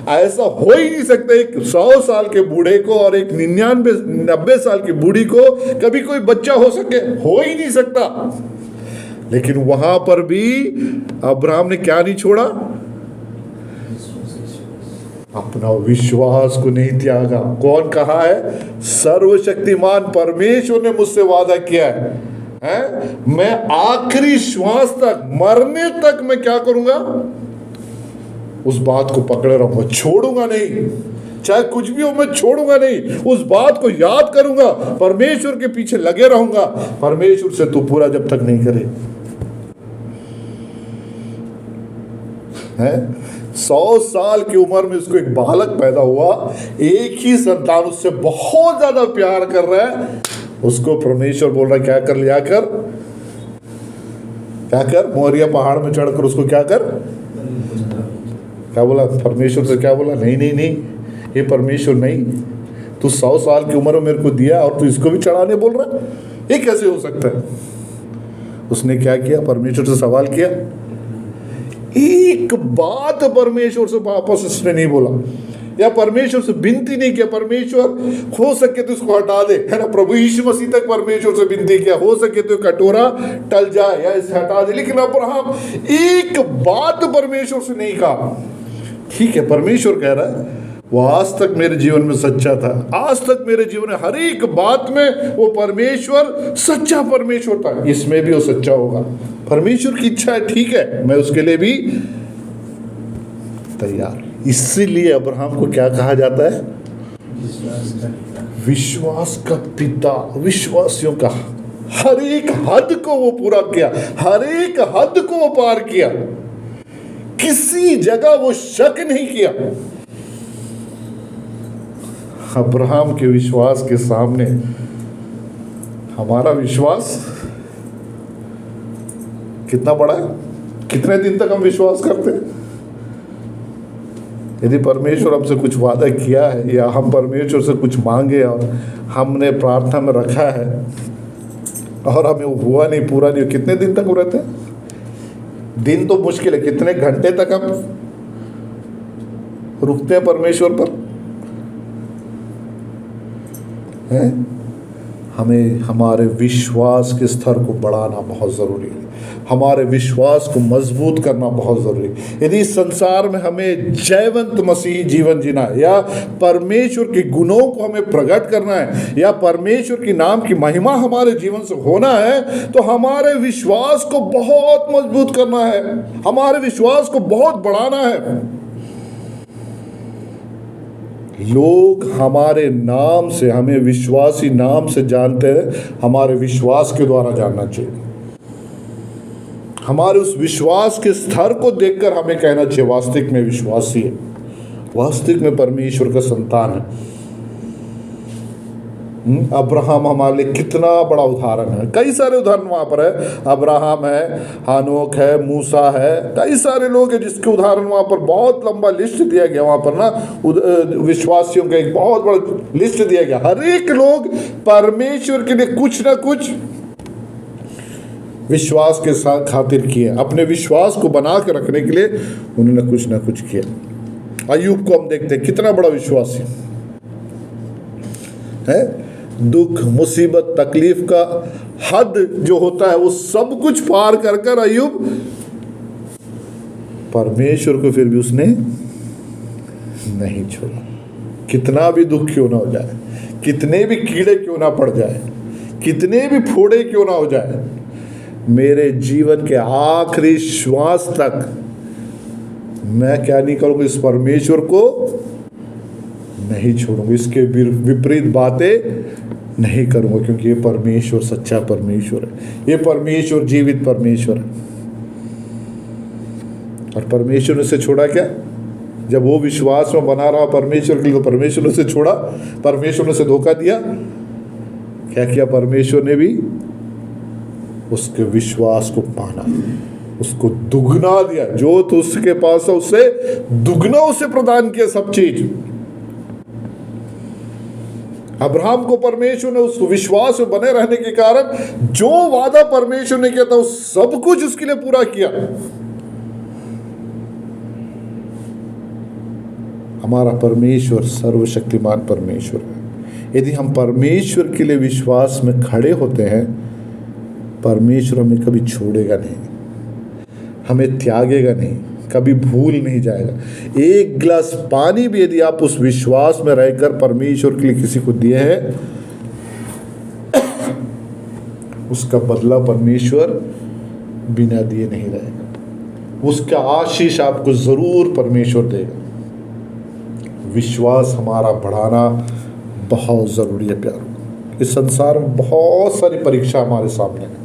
ऐसा हो ही नहीं सकता एक 100 साल के बूढ़े को और एक 90 साल की बूढ़ी को कभी कोई बच्चा हो सके, हो ही नहीं सकता। लेकिन वहां पर भी अब्राहम ने क्या नहीं छोड़ा? अपना विश्वास को नहीं त्यागा। कौन कहा है? सर्वशक्तिमान परमेश्वर ने मुझसे वादा किया है, मैं आखिरी श्वास तक, मरने तक मैं क्या करूंगा? उस बात को पकड़े रहूंगा, छोड़ूंगा नहीं, चाहे कुछ भी हो मैं छोड़ूंगा नहीं। उस बात को याद करूंगा, परमेश्वर के पीछे लगे रहूंगा। परमेश्वर से तू पूरा जब तक नहीं करे है। 100 साल की उम्र में उसको एक बालक पैदा हुआ, एक ही संतान उससे बहुत ज्यादा प्यार कर रहा है। उसको परमेश्वर बोल रहा है क्या कर, लिया कर, क्या कर, मोरिया पहाड़ में चढ़कर उसको क्या कर, क्या बोला परमेश्वर से? क्या बोला? नहीं नहीं नहीं, ये परमेश्वर नहीं, तू 100 साल की उम्र में मेरे को दिया और तू इसको भी चढ़ाने बोल रहा है, ये कैसे हो सकता है? उसने क्या किया? परमेश्वर से सवाल किया, एक बात परमेश्वर से वापस उसने नहीं बोला, या परमेश्वर से विनती नहीं किया, परमेश्वर हो सके तो इसको हटा दे, है ना। प्रभु यीशु मसीह तक परमेश्वर से विनती किया, हो सके तो कटोरा टल जाए या इसे हटा दे। लेकिन अब्राहम एक बात परमेश्वर से नहीं कहा। ठीक है, परमेश्वर कह रहा है वो आज तक मेरे जीवन में सच्चा था, आज तक मेरे जीवन में हर एक बात में वो परमेश्वर सच्चा परमेश्वर था, इसमें भी वो सच्चा होगा। परमेश्वर की इच्छा है, ठीक है, मैं उसके लिए भी तैयार। इसीलिए अब्राहम को क्या कहा जाता है? विश्वास का पिता। विश्वासियों का हर एक हद को वो पूरा किया, हर एक हद को वो पार किया, किसी जगह वो शक नहीं किया। अब्राहम के विश्वास के सामने हमारा विश्वास कितना बड़ा है? कितने दिन तक हम विश्वास करते हैं? यदि परमेश्वर हमसे कुछ वादा किया है या हम परमेश्वर से कुछ मांगे और हमने प्रार्थना में रखा है और हमें हुआ नहीं, पूरा नहीं, कितने दिन तक रहते हैं? दिन तो मुश्किल है, कितने घंटे तक हम रुकते हैं परमेश्वर पर? है? हमें हमारे विश्वास के स्तर को बढ़ाना बहुत ज़रूरी है, हमारे विश्वास को मजबूत करना बहुत ज़रूरी है। यदि इस संसार में हमें जयवंत मसीही जीवन जीना है, या परमेश्वर के गुणों को हमें प्रकट करना है, या परमेश्वर के नाम की महिमा हमारे जीवन से होना है, तो हमारे विश्वास को बहुत मजबूत करना है, हमारे विश्वास को बहुत बढ़ाना है। लोग हमारे नाम से, हमें विश्वासी नाम से जानते हैं, हमारे विश्वास के द्वारा जानना चाहिए। हमारे उस विश्वास के स्तर को देखकर हमें कहना चाहिए वास्तविक में विश्वासी है, वास्तविक में परमेश्वर का संतान है। अब्राहम हमारे लिए कितना बड़ा उदाहरण है। कई सारे उदाहरण वहाँ पर है, अब्राहम है, हानोक है, मूसा है, कई सारे लोग हैं जिसके उदाहरण वहाँ पर बहुत लंबा लिस्ट दिया गया। वहाँ पर ना विश्वासियों का एक बहुत बड़ा लिस्ट दिया गया। हर एक लोग परमेश्वर के लिए कुछ ना कुछ विश्वास के साथ खातिर किए, अपने विश्वास को बना के रखने के लिए उन्होंने कुछ ना कुछ किया। अय्यूब को हम देखते हैं, कितना बड़ा विश्वासी है। दुख, मुसीबत, तकलीफ का हद जो होता है वो सब कुछ पार कर कर अय्यूब परमेश्वर को फिर भी उसने नहीं छोड़ा। कितना भी दुख क्यों ना हो जाए, कितने भी कीड़े क्यों ना पड़ जाए, कितने भी फोड़े क्यों ना हो जाए, मेरे जीवन के आखिरी श्वास तक मैं क्या नहीं करूंगा, इस परमेश्वर को नहीं छोड़ूंगा, इसके विपरीत बातें नहीं करूंगा, क्योंकि ये परमेश्वर सच्चा परमेश्वर है, ये परमेश्वर जीवित परमेश्वर है। और परमेश्वर ने उसे छोड़ा क्या? जब वो विश्वास में बना रहा परमेश्वर के लिए, तो परमेश्वर ने उसे छोड़ा, परमेश्वर ने उसे धोखा दिया। क्या किया? परमेश्वर ने भी उसके विश्वास को पाना, उसको दुगना दिया। जो तो उसके पास है उससे दुगना उसे प्रदान किया सब चीज। अब्राहम को परमेश्वर ने उस विश्वास में बने रहने के कारण जो वादा परमेश्वर ने किया था वो सब कुछ उसके लिए पूरा किया। हमारा परमेश्वर सर्वशक्तिमान परमेश्वर है। यदि हम परमेश्वर के लिए विश्वास में खड़े होते हैं, परमेश्वर हमें कभी छोड़ेगा नहीं, हमें त्यागेगा नहीं, कभी भूल नहीं जाएगा। एक गिलास पानी भी यदि आप उस विश्वास में रहकर परमेश्वर के लिए किसी को दिए हैं, उसका बदला परमेश्वर बिना दिए नहीं रहेगा, उसका आशीष आपको जरूर परमेश्वर देगा। विश्वास हमारा बढ़ाना बहुत जरूरी है प्यारों। इस संसार में बहुत सारी परीक्षा हमारे सामने है,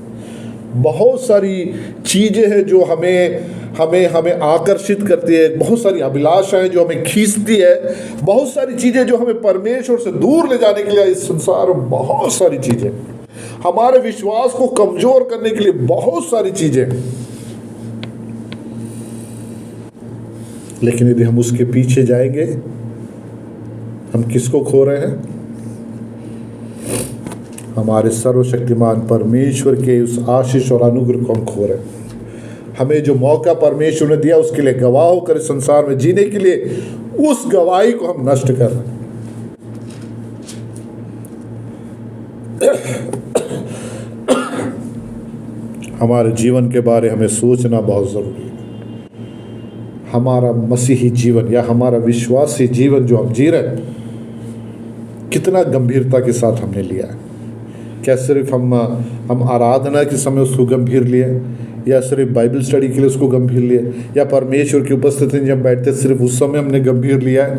बहुत सारी चीजें हैं जो हमें आकर्षित करती है, बहुत सारी अभिलाषाएं जो हमें खींचती है, बहुत सारी चीजें जो हमें परमेश्वर से दूर ले जाने के लिए इस संसार में बहुत सारी चीजें, हमारे विश्वास को कमजोर करने के लिए बहुत सारी चीजें। लेकिन यदि हम उसके पीछे जाएंगे, हम किसको खो रहे हैं? हमारे सर्वशक्तिमान परमेश्वर के उस आशीष और अनुग्रह को हम खो रहे हैं। हमें जो मौका परमेश्वर ने दिया उसके लिए गवाह होकर इस संसार में जीने के लिए, उस गवाही को हम नष्ट कर रहे हैं। हमारे जीवन के बारे हमें सोचना बहुत जरूरी है। हमारा मसीही जीवन या हमारा विश्वासी जीवन जो हम जी रहे हैं, कितना गंभीरता के साथ हमने लिया है। क्या सिर्फ हम आराधना के समय उसको गंभीर लिए, या सिर्फ बाइबल स्टडी के लिए उसको गंभीर लिए, या परमेश्वर की उपस्थिति में जब बैठते सिर्फ उस समय हमने गंभीर लिया है,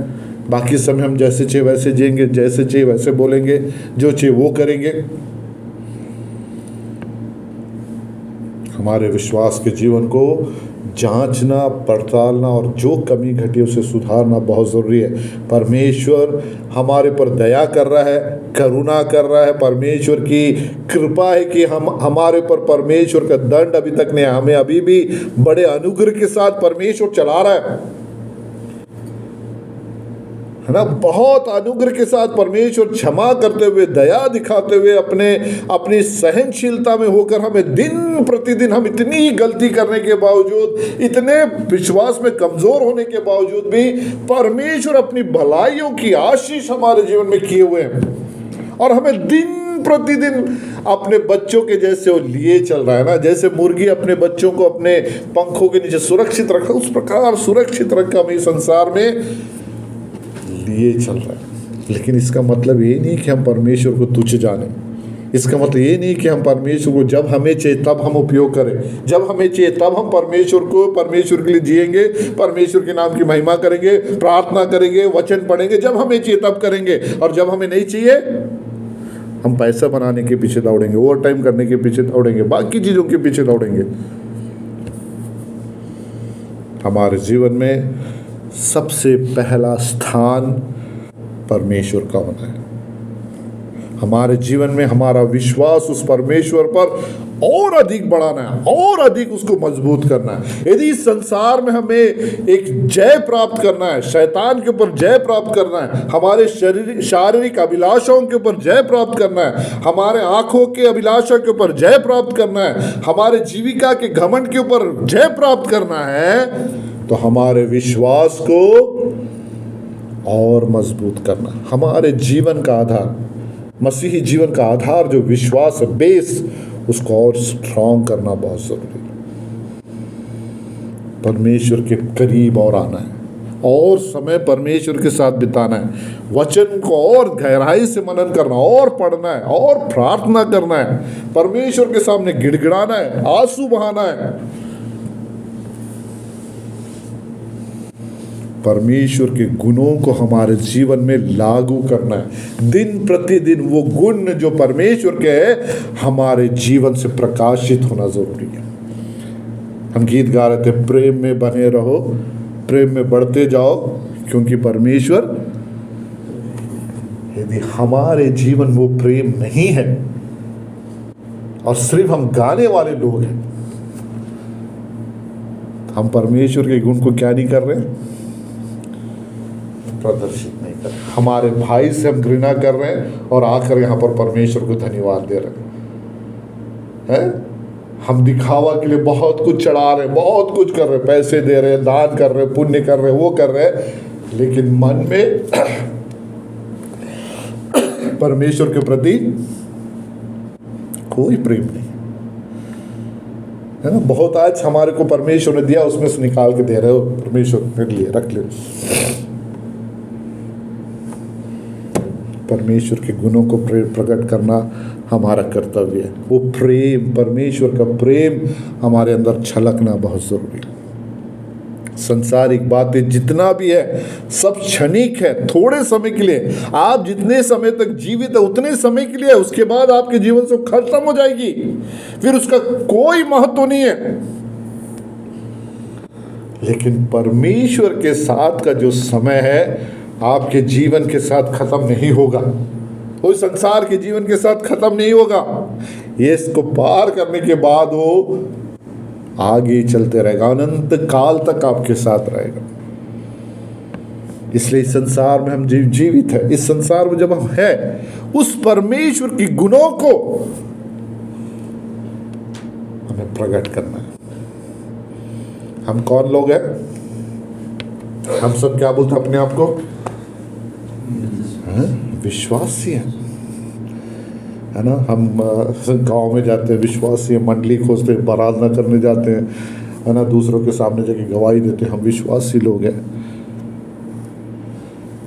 बाकी समय हम जैसे चाहिए वैसे जिएंगे, जैसे चाहिए वैसे बोलेंगे, जो चाहिए वो करेंगे। हमारे विश्वास के जीवन को जांचना, पड़तालना और जो कमी घटी उसे सुधारना बहुत ज़रूरी है। परमेश्वर हमारे पर दया कर रहा है, करुणा कर रहा है। परमेश्वर की कृपा है कि हमारे पर परमेश्वर का दंड अभी तक नहीं, हमें अभी भी बड़े अनुग्रह के साथ परमेश्वर चला रहा है ना। बहुत अनुग्रह के साथ परमेश्वर क्षमा करते हुए, दया दिखाते हुए, अपनी सहनशीलता में होकर हमें दिन प्रतिदिन, हम इतनी गलती करने के बावजूद, इतने विश्वास में कमजोर होने के बावजूद भी परमेश्वर अपनी भलाइयों की आशीष हमारे जीवन में किए हुए हैं, और हमें दिन प्रतिदिन अपने बच्चों के जैसे वो लिए चल रहा है ना। जैसे मुर्गी अपने बच्चों को अपने पंखों के नीचे सुरक्षित रखा, उस प्रकार सुरक्षित रखा हमें संसार में लिए चल रहा है। लेकिन इसका मतलब ये नहीं कि हम परमेश्वर को तुच्छ जाने, इसका मतलब ये नहीं कि हम परमेश्वर को जब हमें चाहिए तब हम उपयोग करें, जब हमें चाहिए तब हम परमेश्वर के लिए जिएंगे, परमेश्वर के नाम की महिमा करेंगे, प्रार्थना करेंगे, वचन पढ़ेंगे, जब हमें चाहिए तब करेंगे, और जब हमें नहीं चाहिए हम पैसा बनाने के पीछे दौड़ेंगे, ओवर टाइम करने के पीछे दौड़ेंगे, बाकी चीज़ों के पीछे दौड़ेंगे। हमारे जीवन में सबसे पहला स्थान परमेश्वर का होना है। हमारे जीवन में हमारा विश्वास उस परमेश्वर पर और अधिक बढ़ाना है, और अधिक उसको मजबूत करना है। यदि इस संसार में हमें एक जय प्राप्त करना है, शैतान के ऊपर जय प्राप्त करना है, हमारे शारीरिक अभिलाषाओं के ऊपर जय प्राप्त करना है, हमारे आंखों के अभिलाषा के ऊपर जय प्राप्त करना है, हमारे जीविका के घमंड के ऊपर जय प्राप्त करना है, तो हमारे विश्वास को और मजबूत करना। हमारे जीवन का आधार, मसीही जीवन का आधार जो विश्वास है, बेस, उसको और स्ट्रांग करना बहुत जरूरी है। परमेश्वर के करीब और आना है, और समय परमेश्वर के साथ बिताना है, वचन को और गहराई से मनन करना, और पढ़ना है, और प्रार्थना करना है, परमेश्वर के सामने गिड़गिड़ाना है, आंसू बहाना है। परमेश्वर के गुणों को हमारे जीवन में लागू करना है। दिन प्रतिदिन वो गुण जो परमेश्वर के है हमारे जीवन से प्रकाशित होना जरूरी है। हम गीत गा रहे थे, प्रेम में बने रहो, प्रेम में बढ़ते जाओ, क्योंकि परमेश्वर, यदि हमारे जीवन में वो प्रेम नहीं है और सिर्फ हम गाने वाले लोग हैं, हम परमेश्वर के गुण को क्या नहीं कर रहे, प्रदर्शित नहीं कर रहे। हमारे भाई से हम घृणा कर रहे हैं और आकर यहाँ पर परमेश्वर को धन्यवाद दे रहे हैं। हम दिखावा के लिए बहुत कुछ चढ़ा रहे हैं, बहुत कुछ कर रहे हैं, पैसे दे रहे हैं, दान कर रहे हैं, पुण्य कर रहे हैं, वो कर रहे हैं, लेकिन मन में परमेश्वर के प्रति कोई प्रेम नहीं है ना। बहुत आज हमारे को परमेश्वर ने दिया, उसमें से निकाल के दे रहे हो, परमेश्वर मेरे लिए रख ले। परमेश्वर के गुणों को प्रकट करना हमारा कर्तव्य है। वो प्रेम, परमेश्वर का प्रेम हमारे अंदर छलकना बहुत जरूरी है। संसारिक बातें जितना भी है सब क्षणिक है, थोड़े समय के लिए। आप जितने समय तक जीवित है उतने समय के लिए, उसके बाद आपके जीवन से खत्म हो जाएगी, फिर उसका कोई महत्व नहीं है। लेकिन परमेश्वर के साथ का जो समय है आपके जीवन के साथ खत्म नहीं होगा, कोई संसार के जीवन के साथ खत्म नहीं होगा। ये इसको पार करने के बाद वो आगे चलते रहेगा, अनंत काल तक आपके साथ रहेगा। इसलिए इस संसार में हम जीवित है, इस संसार में जब हम है, उस परमेश्वर की गुणों को हमें प्रकट करना है। हम कौन लोग हैं? हम सब क्या बोलते हैं अपने आप को? विश्वासी है ना। हम गांव में जाते हैं, विश्वासी है, मंडली खोजते हैं, आराधना करने जाते हैं, है ना, दूसरों के सामने जाके गवाही देते हैं, हम विश्वासी लोग हैं,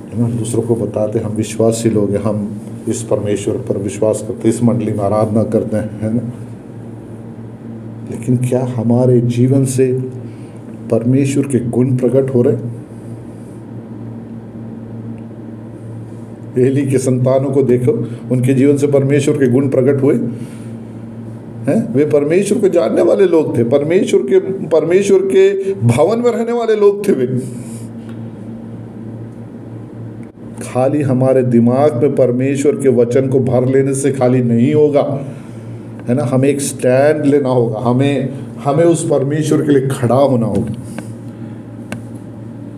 है ना। दूसरों को बताते हैं हम विश्वासी लोग हैं, हम इस परमेश्वर पर विश्वास करते हैं, इस मंडली में आराधना करते हैं, है ना। लेकिन क्या हमारे जीवन से परमेश्वर के गुण प्रकट हो रहे? एली के संतानों को देखो, उनके जीवन से परमेश्वर के गुण प्रकट हुए हैं। वे परमेश्वर को जानने वाले लोग थे, परमेश्वर के भवन में रहने वाले लोग थे। वे खाली हमारे दिमाग में परमेश्वर के वचन को भर लेने से खाली नहीं होगा, है ना। हमें एक स्टैंड लेना होगा, हमें उस परमेश्वर के लिए खड़ा होना होगा।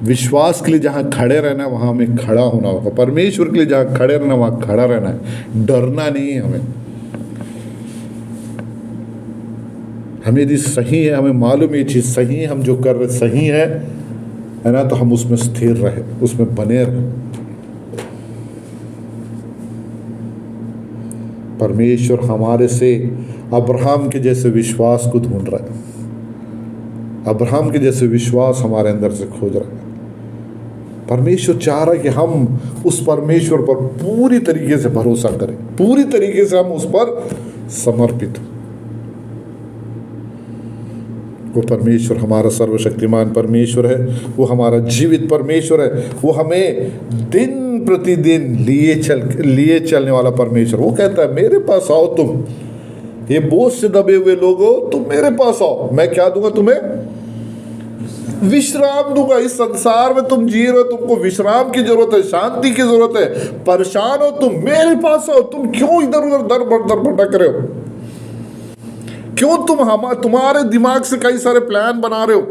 विश्वास के लिए जहाँ खड़े रहना है वहाँ हमें खड़ा होना होगा। परमेश्वर के लिए जहाँ खड़े रहना वहाँ खड़ा रहना है, डरना नहीं है हमें। हमें यदि सही है, हमें मालूम ये चीज़ सही है, हम जो कर रहे सही है ना, तो हम उसमें स्थिर रहे, उसमें बने रहे। परमेश्वर हमारे से अब्राहम के जैसे विश्वास को ढूंढ रहा है, अब्राहम के जैसे विश्वास हमारे अंदर से खोज रहा है। परमेश्वर चाह रहा है कि हम उस परमेश्वर पर पूरी तरीके से भरोसा करें, पूरी तरीके से हम उस पर समर्पित हो। वो परमेश्वर हमारा सर्वशक्तिमान परमेश्वर है, वो हमारा जीवित परमेश्वर है, वो हमें दिन प्रतिदिन लिए चलने वाला परमेश्वर। वो कहता है मेरे पास आओ तुम ये बोझ से दबे हुए लोगो, तुम मेरे पास आओ, मैं क्या दूंगा तुम्हें? विश्राम दूंगा। इस संसार में तुम जी रहे हो, तुमको विश्राम की जरूरत है, शांति की जरूरत है। परेशान हो तुम, मेरे पास आओ। तुम क्यों इधर उधर दर भटक रहे हो? क्यों तुम्हारे दिमाग से कई सारे प्लान बना रहे हो?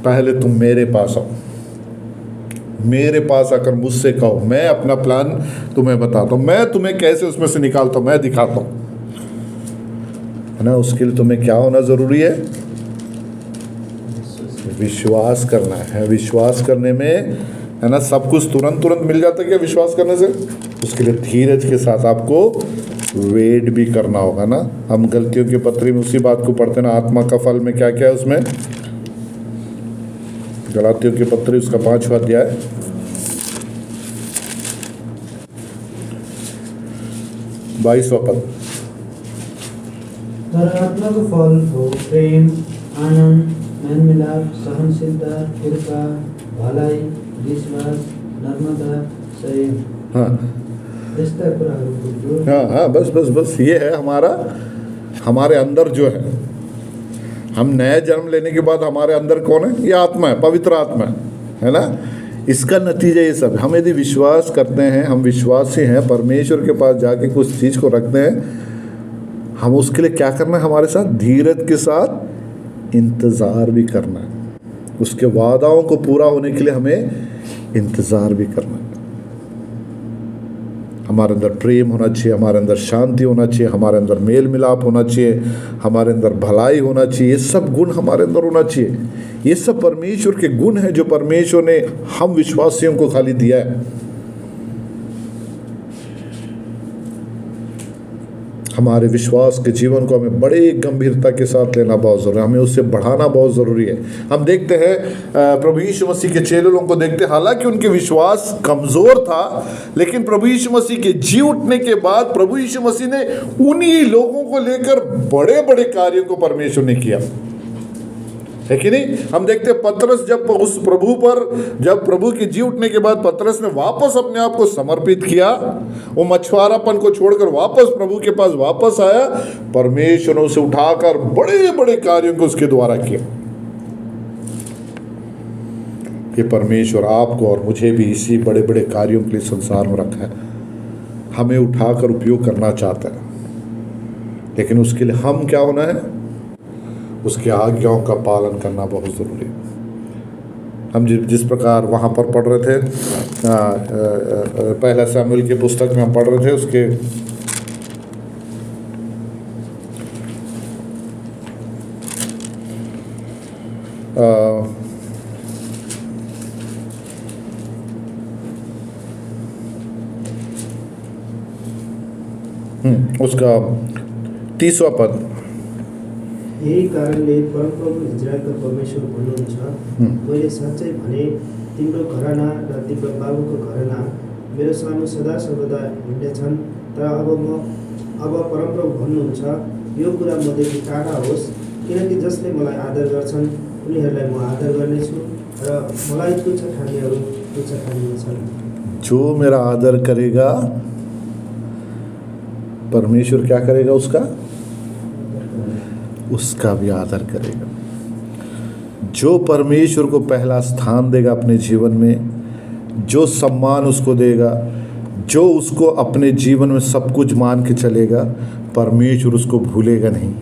पहले तुम मेरे पास आओ, मेरे पास आकर मुझसे कहो, मैं अपना प्लान तुम्हें बताता हूं, मैं तुम्हें कैसे उसमें से निकालता हूं, मैं दिखाता हूं, है ना। उसके लिए तुम्हें क्या होना जरूरी है? विश्वास करना है। विश्वास करने में, है ना, सब कुछ तुरंत मिल जाता है क्या विश्वास करने से? उसके लिए धीरज के साथ आपको वेट भी करना होगा ना। हम गलतियों की पत्री में उसी बात को पढ़ते ना, आत्मा का फल में क्या क्या है उसमें। गलातियों की पत्री उसका 5वां अध्याय 22वां पद। तर आत्माको फल हो प्रेम, आनन्द, मेलमिलाप, सहनशीलता, कृपा, भलाइ, विश्वास, नम्रता, संयम। हाँ यस्ता कुराहरूको जो हाँ, बस ये है हमारे अंदर जो है। हम नए जन्म लेने के बाद हमारे अंदर कौन है? ये आत्मा है, पवित्र आत्मा है ना। इसका नतीजा ये सब। हम यदि विश्वास करते हैं, हम विश्वासी हैं, परमेश्वर के पास जाके कुछ चीज़ को रखते हैं, हम उसके लिए क्या करना है? हमारे साथ धीरज के साथ इंतज़ार भी करना है। उसके वादाओं को पूरा होने के लिए हमें इंतज़ार भी करना है। हमारे अंदर प्रेम होना चाहिए, हमारे अंदर शांति होना चाहिए, हमारे अंदर मेल मिलाप होना चाहिए, हमारे अंदर भलाई होना चाहिए। ये सब गुण हमारे अंदर होना चाहिए। ये सब परमेश्वर के गुण हैं जो परमेश्वर ने हम विश्वासियों को खाली दिया है। हमारे विश्वास के जीवन को हमें बड़े गंभीरता के साथ लेना बहुत ज़रूरी है। हमें उससे बढ़ाना बहुत ज़रूरी है। हम देखते हैं प्रभु यीशु मसीह के चेलों को देखते हैं, हालांकि उनके विश्वास कमज़ोर था, लेकिन प्रभु यीशु मसीह के जी उठने के बाद प्रभु यीशु मसीह ने उन्हीं लोगों को लेकर बड़े बड़े कार्यों को परमेश्वर ने किया, है कि नहीं। हम देखते हैं पतरस जब उस जब प्रभु के जी उठने के बाद पतरस ने वापस अपने आप को समर्पित किया, वो मछुआरापन को छोड़कर वापस प्रभु के पास वापस आया, परमेश्वर ने उसे उठाकर बड़े बड़े कार्यों को उसके द्वारा किया। ये परमेश्वर आपको और मुझे भी इसी बड़े बड़े कार्यों के लिए संसार में रखा है। हमें उठाकर उपयोग करना चाहता है, लेकिन उसके लिए हम क्या होना है? उसकी आज्ञाओं का पालन करना बहुत ज़रूरी है। हम जिस प्रकार वहाँ पर पढ़ रहे थे, पहला शमूएल की पुस्तक में हम पढ़ रहे थे, उसके उसका 30वां पद। यही कारणले परमप्रभु इजरायलका परमेश्वर भन्नुहुन्छ, मैले साँच्चै भने तिम्रो घराना र तिम्रो बाबुको घराना मेरो सामु सदा सर्वदा हिँड्नेछन्। तर अब परमप्रभु भन्नुहुन्छ, यो कुरा मदेखि टाढा होस्, किनकि जसले मलाई आदर गर्छन् उनीहरूलाई म आदर गर्नेछु र मलाई तुच्छ ठान्नेहरू तुच्छ ठानिनेछन्। जो मेरा आदर करेगा परमेश्वर क्या करेगा? उसका भी आदर करेगा। जो परमेश्वर को पहला स्थान देगा अपने जीवन में, जो सम्मान उसको देगा, जो उसको अपने जीवन में सब कुछ मान के चलेगा, परमेश्वर उसको भूलेगा नहीं।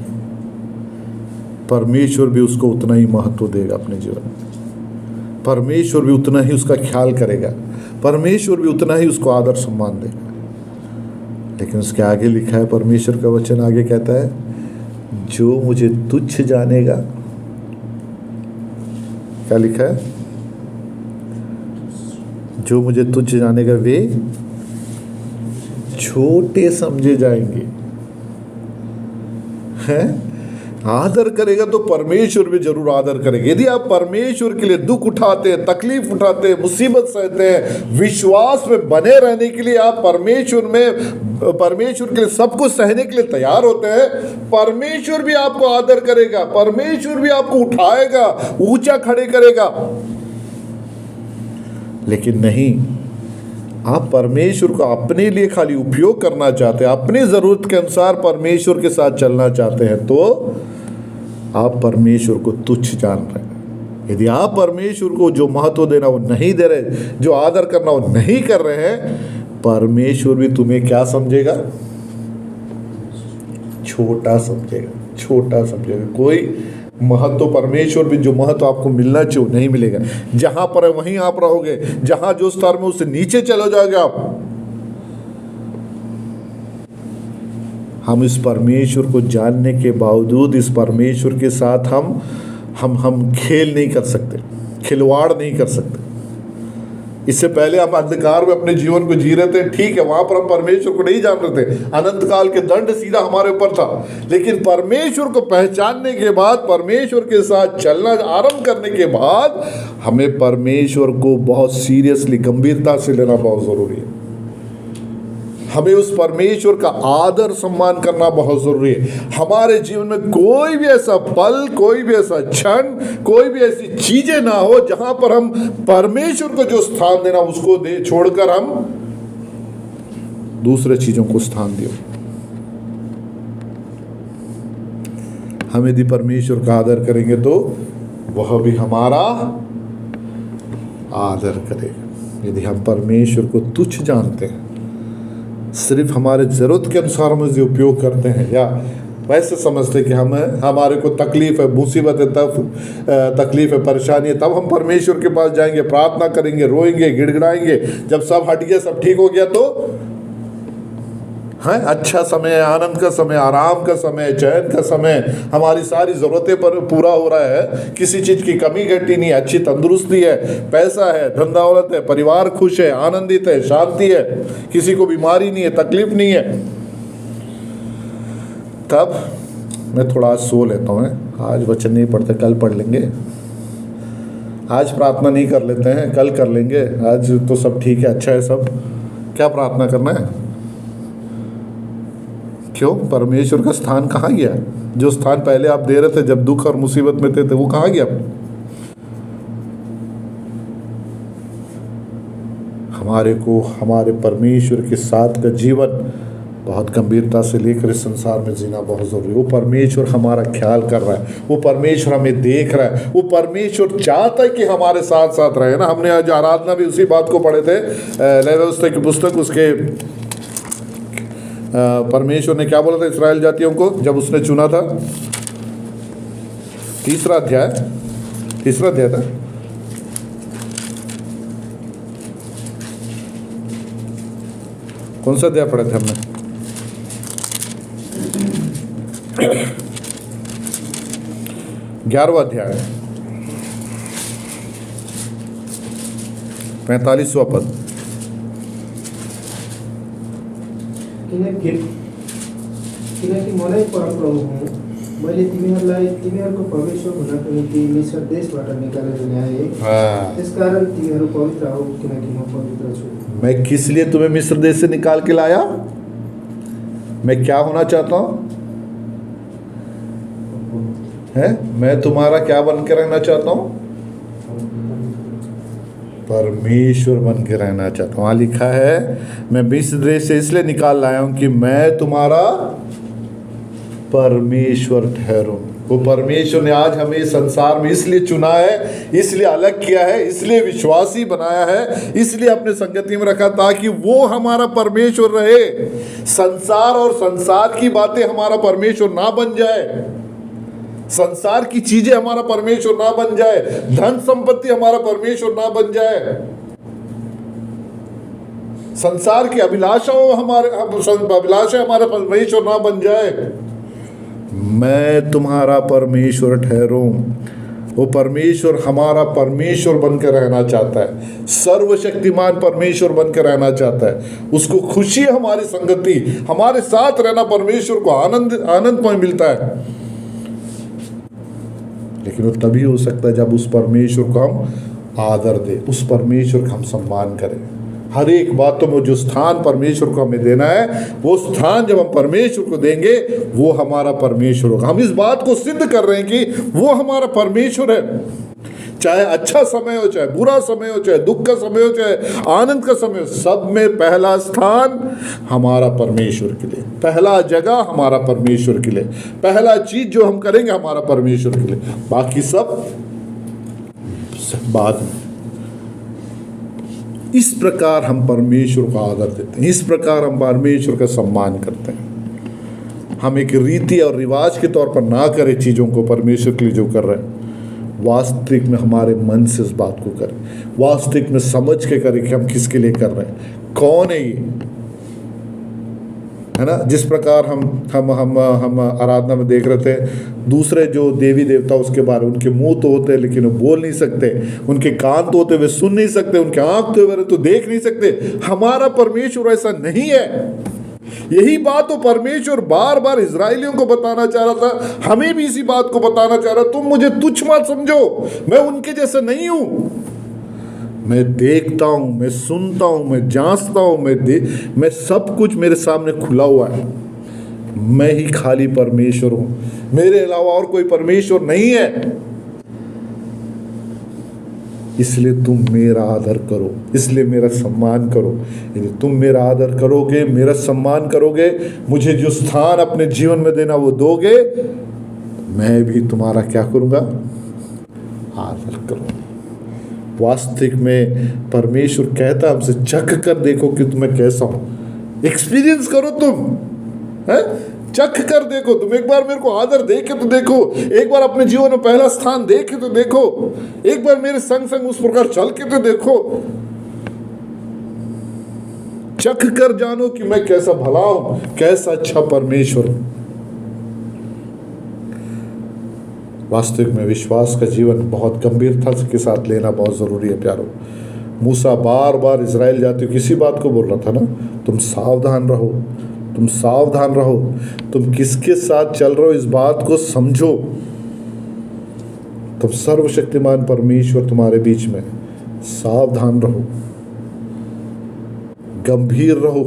परमेश्वर भी उसको उतना ही महत्व देगा अपने जीवन में। परमेश्वर भी उतना ही उसका ख्याल करेगा, परमेश्वर भी उतना ही उसको आदर सम्मान देगा। लेकिन उसके आगे लिखा है, परमेश्वर का वचन आगे कहता है, जो मुझे तुच्छ जानेगा, क्या लिखा है? जो मुझे तुच्छ जानेगा वे छोटे समझे जाएंगे। हैं? आदर करेगा तो परमेश्वर भी जरूर आदर करेगा। यदि आप परमेश्वर के लिए दुख उठाते हैं, तकलीफ उठाते हैं, मुसीबत सहते हैं, विश्वास में बने रहने के लिए आप परमेश्वर के लिए सब कुछ सहने के लिए तैयार होते हैं, परमेश्वर भी आपको आदर करेगा, परमेश्वर भी आपको उठाएगा, ऊंचा खड़े करेगा। लेकिन नहीं, आप परमेश्वर को अपने लिए खाली उपयोग करना चाहते हैं, अपनी ज़रूरत के अनुसार परमेश्वर के साथ चलना चाहते हैं, तो आप परमेश्वर को तुच्छ जान रहे हैं। यदि आप परमेश्वर को जो महत्व देना वो नहीं दे रहे, जो आदर करना वो नहीं कर रहे हैं, परमेश्वर भी तुम्हें क्या समझेगा? छोटा समझेगा, छोटा समझेगा। कोई महत्व, परमेश्वर भी जो महत्व आपको मिलना चाहिए वो नहीं मिलेगा। जहां पर है वहीं आप रहोगे, जहां जो स्तर में उससे नीचे चले जाओगे आप। हम इस परमेश्वर को जानने के बावजूद इस परमेश्वर के साथ हम खेल नहीं कर सकते, खिलवाड़ नहीं कर सकते। इससे पहले हम अंधकार में अपने जीवन को जी रहे थे, ठीक है, वहां पर हम परमेश्वर को नहीं जान रहे थे, अनंत काल के दंड सीधा हमारे ऊपर था। लेकिन परमेश्वर को पहचानने के बाद, परमेश्वर के साथ चलना आरंभ करने के बाद, हमें परमेश्वर को बहुत सीरियसली, गंभीरता से लेना बहुत जरूरी है। हमें उस परमेश्वर का आदर सम्मान करना बहुत जरूरी है। हमारे जीवन में कोई भी ऐसा पल, कोई भी ऐसा क्षण, कोई भी ऐसी चीजें ना हो जहां पर हम परमेश्वर को जो स्थान देना उसको दे छोड़कर हम दूसरे चीजों को स्थान दियो। हम यदि परमेश्वर का आदर करेंगे तो वह भी हमारा आदर करेगा। यदि हम परमेश्वर को तुच्छ जानते हैं, सिर्फ हमारे ज़रूरत के अनुसार हम इसे उपयोग करते हैं, या वैसे समझते कि हमारे को तकलीफ़ है, मुसीबत है, तब तकलीफ़ है, परेशानी है, तब हम परमेश्वर के पास जाएंगे, प्रार्थना करेंगे, रोएंगे, गिड़गिड़ाएंगे। जब सब हट गया, सब ठीक हो गया तो है अच्छा समय है, आनंद का समय, आराम का समय, चैन का समय, हमारी सारी ज़रूरतें पर पूरा हो रहा है, किसी चीज़ की कमी घटी नहीं, अच्छी तंदुरुस्ती है, पैसा है, धन दौलत है, परिवार खुश है, आनंदित है, शांति है, किसी को बीमारी नहीं है, तकलीफ नहीं है। तब मैं थोड़ा आज सो लेता हूँ, आज वचन नहीं पढ़ते, कल पढ़ लेंगे, आज प्रार्थना नहीं कर लेते हैं, कल कर लेंगे, आज तो सब ठीक है, अच्छा है सब, क्या प्रार्थना करना है? क्यों? परमेश्वर का स्थान कहाँ गया? जो स्थान पहले आप दे रहे थे जब दुख और मुसीबत में थे वो कहाँ गया? हमारे को हमारे परमेश्वर के साथ का जीवन बहुत गंभीरता से लेकर इस संसार में जीना बहुत जरूरी है। वो परमेश्वर हमारा ख्याल कर रहा है, वो परमेश्वर हमें देख रहा है, वो परमेश्वर चाहता है कि हमारे साथ साथ रहे ना। हमने आज आराधना भी उसी बात को पढ़े थे, नई व्यवस्था की पुस्तक, उसके परमेश्वर ने क्या बोला था इस्राएल जातियों को जब उसने चुना था? तीसरा अध्याय था, कौन सा अध्याय पढ़े थे हमने? 11वां अध्याय 45वां पद। किनकि मलाई परमप्रभु हुँ, मैले तिमीहरूलाई तिमीहरूको परमेश्वर हुनको निम्ति मिस्र देशबाट निकालेर ल्याएँ। त्यसकारण तिमीहरू पवित्र हो, किनकि म पवित्र छु। मैं किस लिए तुम्हें मिस्र देश से निकाल के लाया? मैं क्या होना चाहता हूँ? मैं तुम्हारा क्या बन के रहना चाहता हूँ? परमेश्वर बन के रहना चाहता हूँ। वहाँ लिखा है, मैं मिस्र देश से इसलिए निकाल लाया हूँ कि मैं तुम्हारा परमेश्वर ठहरूं। वो परमेश्वर ने आज हमें संसार में इसलिए चुना है, इसलिए अलग किया है, इसलिए विश्वासी बनाया है, इसलिए अपने संगति में रखा ताकि वो हमारा परमेश्वर रहे। संसार और संसार की बातें हमारा परमेश्वर ना बन जाए, संसार की चीजें हमारा परमेश्वर ना बन जाए, धन संपत्ति हमारा परमेश्वर ना बन जाए, संसार की अभिलाषाएं हमारा परमेश्वर ना बन जाए। मैं तुम्हारा परमेश्वर ठहरूं। वो परमेश्वर हमारा परमेश्वर बनकर रहना चाहता है, सर्वशक्तिमान परमेश्वर बनकर रहना चाहता है। उसको खुशी है हमारी संगति, हमारे साथ रहना परमेश्वर को आनंदमय मिलता है। लेकिन वो तभी हो सकता है जब उस परमेश्वर को हम आदर दें, उस परमेश्वर का हम सम्मान करें। हर एक बातों में जो स्थान परमेश्वर को हमें देना है, वो स्थान जब हम परमेश्वर को देंगे वो हमारा परमेश्वर होगा। हम इस बात को सिद्ध कर रहे हैं कि वो हमारा परमेश्वर है। चाहे अच्छा समय हो, चाहे बुरा समय हो, चाहे दुख का समय हो, चाहे आनंद का समय हो, सब में पहला स्थान हमारा परमेश्वर के लिए, पहला जगह हमारा परमेश्वर के लिए, पहला चीज जो हम करेंगे हमारा परमेश्वर के लिए, बाकी सब बाद में। इस प्रकार हम परमेश्वर को आदर देते हैं, इस प्रकार हम परमेश्वर का सम्मान करते हैं। हम एक रीति और रिवाज के तौर पर ना करें चीज़ों को, परमेश्वर के लिए जो कर रहे हैं वास्तविक में हमारे मन से इस बात को करें, वास्तविक में समझ के करें कि हम किसके लिए कर रहे हैं, कौन है ये, है ना। जिस प्रकार हम आराधना में देख रहे थे, दूसरे जो देवी देवता उसके बारे में, उनके मुंह तो होते हैं लेकिन वो बोल नहीं सकते, उनके कान तो होते वे सुन नहीं सकते, उनके आंख तो होते तो देख नहीं सकते। हमारा परमेश्वर ऐसा नहीं है। यही बात तो परमेश्वर बार बार इजराइलियों को बताना चाह रहा था, हमें भी इसी बात को बताना चाह रहा, तुम मुझे तुच्छ मत समझो, मैं उनके जैसा नहीं हूं। मैं देखता हूं, मैं सुनता हूं, मैं जांचता हूं, मैं सब कुछ मेरे सामने खुला हुआ है। मैं ही खाली परमेश्वर हूं, मेरे अलावा और कोई परमेश्वर नहीं है। इसलिए तुम मेरा आदर करो, इसलिए मेरा सम्मान करो। यदि तुम मेरा आदर करोगे, मेरा सम्मान करोगे, मुझे जो स्थान अपने जीवन में देना वो दोगे, मैं भी तुम्हारा क्या करूंगा, आदर करूंगा। वास्तविक में परमेश्वर कहता हमसे, चख कर देखो कि तुम्हें कैसा हूं, एक्सपीरियंस करो तुम, है, चख कर देखो तुम, एक बार मेरे को आदर दे के तो देखो, एक बार अपने जीवन में पहला स्थान दे के तो देखो, एक बार मेरे संग संग उस प्रकार चल के तो देखो, चख कर जानो कि मैं कैसा भला हूं, कैसा अच्छा परमेश्वर हूं। वास्तविक में विश्वास का जीवन बहुत गंभीरता के साथ लेना बहुत जरूरी है प्यारो। मूसा बार बार इजराइल जाते हुए किसी बात को बोल रहा था ना, तुम सावधान रहो, तुम सावधान रहो, तुम किसके साथ चल रहे हो इस बात को समझो। तुम सर्वशक्तिमान परमेश्वर तुम्हारे बीच में, सावधान रहो, गंभीर रहो।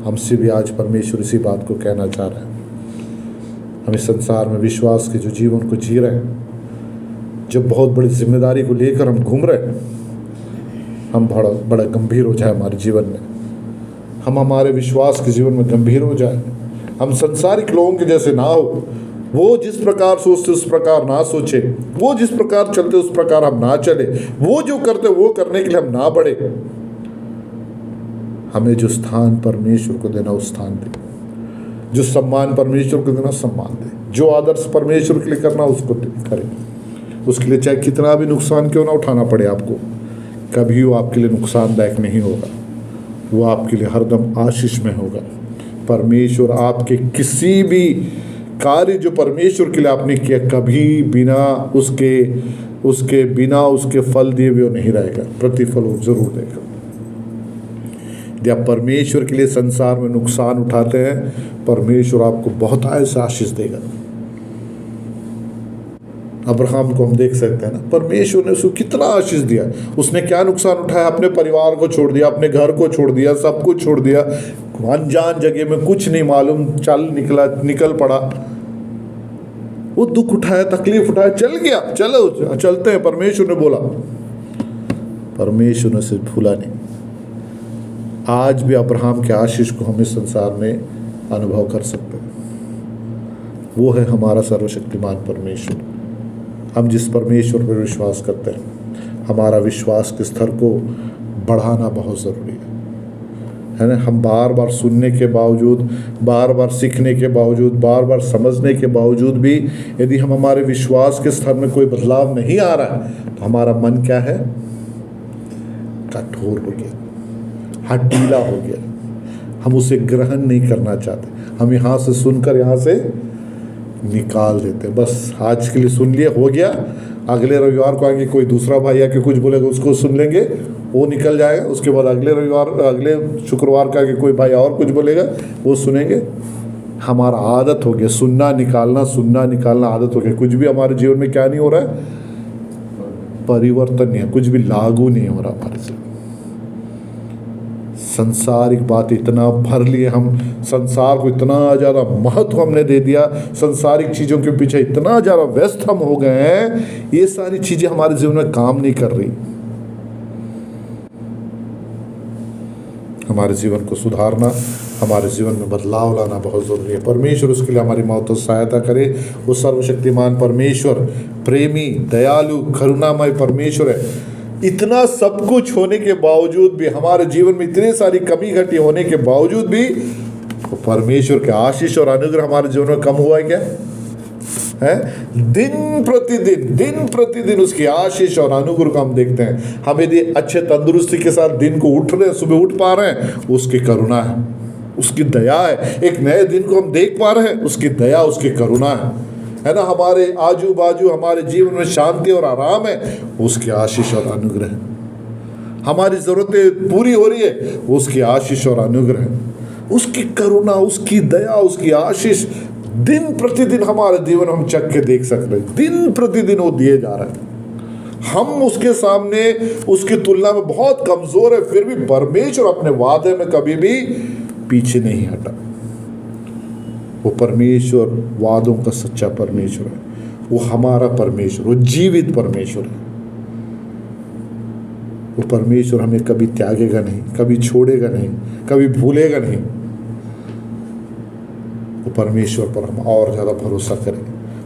हमसे भी आज परमेश्वर इसी बात को कहना चाह रहे हैं। हम इस संसार में विश्वास के जो जीवन को जी रहे हैं, जब बहुत बड़ी जिम्मेदारी को लेकर हम घूम रहे हैं, हम बड़ा गंभीर हो जाए हमारे जीवन में, हम हमारे विश्वास के जीवन में गंभीर हो जाए। हम संसारिक लोगों के जैसे ना हो, वो जिस प्रकार सोचते उस प्रकार ना सोचे, वो जिस प्रकार चलते उस प्रकार हम ना चले, वो जो करते वो करने के लिए हम ना बढ़े। हमें जो स्थान परमेश्वर को देना उस स्थान दे, जो सम्मान परमेश्वर को देना सम्मान दे, जो आदर्श परमेश्वर के लिए करना उसको करें। उसके लिए चाहे कितना भी नुकसान क्यों ना उठाना पड़े आपको, कभी वो आपके लिए नुकसानदायक नहीं होगा, वो आपके लिए हरदम आशीष में होगा। परमेश्वर आपके किसी भी कार्य जो परमेश्वर के लिए आपने किया, कभी बिना उसके फल दिए हुए नहीं रहेगा, प्रतिफल वो जरूर देगा। यदि आप परमेश्वर के लिए संसार में नुकसान उठाते हैं, परमेश्वर आपको बहुत ऐसा आशीष देगा। अब्राहम को हम देख सकते हैं ना, परमेश्वर ने उसको कितना आशीष दिया। उसने क्या नुकसान उठाया, अपने परिवार को छोड़ दिया, अपने घर को छोड़ दिया, सब कुछ छोड़ दिया, अनजान जगह में कुछ नहीं मालूम, निकल पड़ा। वो दुख उठाया, तकलीफ उठाया, चल गया, चलो चलते हैं, परमेश्वर ने बोला। परमेश्वर ने उसे भूला नहीं। आज भी अब्राहम के आशीष को हम इस संसार में अनुभव कर सकते हैं। वो है हमारा सर्वशक्तिमान परमेश्वर। हम जिस परमेश्वर पर विश्वास करते हैं, हमारा विश्वास के स्तर को बढ़ाना बहुत ज़रूरी है ना। हम बार बार सुनने के बावजूद, बार बार सीखने के बावजूद, बार बार समझने के बावजूद भी यदि हम हमारे विश्वास के स्तर में कोई बदलाव नहीं आ रहा है, तो हमारा मन क्या है, कठोर हो गया, हठीला हो गया। हम उसे ग्रहण नहीं करना चाहते, हम यहाँ से सुनकर यहाँ से निकाल देते। बस आज के लिए सुन लिए, हो गया, अगले रविवार को आगे कोई दूसरा भाई आके कुछ बोलेगा, उसको सुन लेंगे, वो निकल जाएगा। उसके बाद अगले शुक्रवार का आगे कोई भाई और कुछ बोलेगा, वो सुनेंगे। हमारा आदत हो गया सुनना निकालना आदत हो गया। कुछ भी हमारे जीवन में क्या नहीं हो रहा है, परिवर्तन नहीं है, कुछ भी लागू नहीं हो रहा हमारे से। संसारिक बात इतना भर लिए हम, संसार को इतना ज़्यादा महत्व हमने दे दिया, संसारिक चीज़ों के पीछे इतना ज़्यादा व्यस्त हम हो गए हैं, ये सारी चीज़ें हमारे जीवन में काम नहीं कर रही। हमारे जीवन को सुधारना, हमारे जीवन में बदलाव लाना बहुत ज़रूरी है। परमेश्वर उसके लिए हमारी मदद सहायता करे। वो सर्वशक्तिमान परमेश्वर, प्रेमी, दयालु, करुणामय परमेश्वर है। इतना सब कुछ होने के बावजूद भी, हमारे जीवन में इतनी सारी कमी घटी होने के बावजूद भी, तो परमेश्वर के आशीष और अनुग्रह हमारे जीवन में कम हुआ है क्या? है दिन प्रतिदिन उसकी आशीष और अनुग्रह को हम देखते हैं। हम यदि अच्छे तंदुरुस्ती के साथ दिन को उठ रहे हैं, सुबह उठ पा रहे हैं, उसकी करुणा है, उसकी दया है। एक नए दिन को हम देख पा रहे हैं, उसकी दया, उसकी करुणा है ना। हमारे आजू बाजू हमारे जीवन में शांति और आराम है, उसकी आशीष और अनुग्रह है। हमारी ज़रूरतें पूरी हो रही है, उसकी आशीष और अनुग्रह है। उसकी करुणा, उसकी दया, उसकी आशीष दिन प्रतिदिन हमारे जीवन हम चख के देख सकते हैं। दिन प्रतिदिन वो दिए जा रहे हैं। हम उसके सामने, उसकी तुलना में बहुत कमज़ोर है, फिर भी परमेश्वर अपने वादे में कभी भी पीछे नहीं हटा। वो परमेश्वर वादों का सच्चा परमेश्वर है। वो हमारा परमेश्वर, वो जीवित परमेश्वर है। वो परमेश्वर हमें कभी त्यागेगा नहीं, कभी छोड़ेगा नहीं, कभी भूलेगा नहीं। वो परमेश्वर पर हम और ज़्यादा भरोसा करें,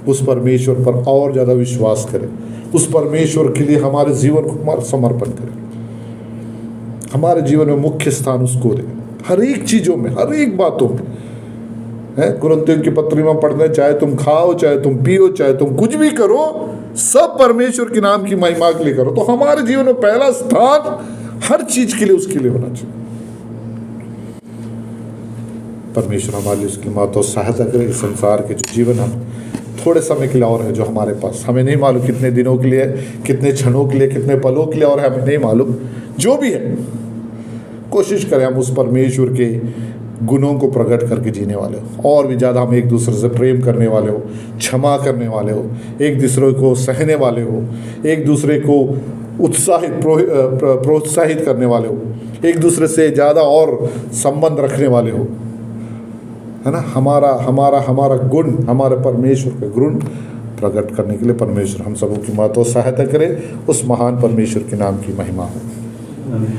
उस परमेश्वर पर और ज़्यादा विश्वास करें, उस परमेश्वर के लिए हमारे जीवन को हमारा समर्पण करें। हमारे जीवन में मुख्य स्थान उसको दें, हर एक चीज़ों में, हर एक बातों में। है कुरिन्थियों की पत्री में पढ़ते हैं, चाहे तुम खाओ, चाहे तुम पियो, चाहे तुम कुछ भी करो, सब परमेश्वर के नाम की महिमा के लिए करो। तो हमारे जीवन में पहला स्थान हर चीज के लिए उसके लिए होना चाहिए। परमेश्वर हमारे लिए उसकी मदद और सहायता करे। इस संसार के जो जीवन हम थोड़े समय के लिए और है जो हमारे पास, हमें नहीं मालूम कितने दिनों के लिए, कितने क्षणों के लिए, कितने पलों के लिए, और हमें नहीं मालूम। जो भी है, कोशिश करें हम उस परमेश्वर के गुणों को प्रकट करके जीने वाले हो, और भी ज़्यादा हम एक दूसरे से प्रेम करने वाले हो, क्षमा करने वाले हो, एक दूसरे को सहने वाले हो, एक दूसरे को प्रोत्साहित करने वाले हो, एक दूसरे से ज़्यादा और संबंध रखने वाले हो, है ना। हमारा गुण, हमारे परमेश्वर के गुण प्रकट करने के लिए परमेश्वर हम सबों की मदद और सहायता करे। उस महान परमेश्वर के नाम की महिमा हो। आमीन।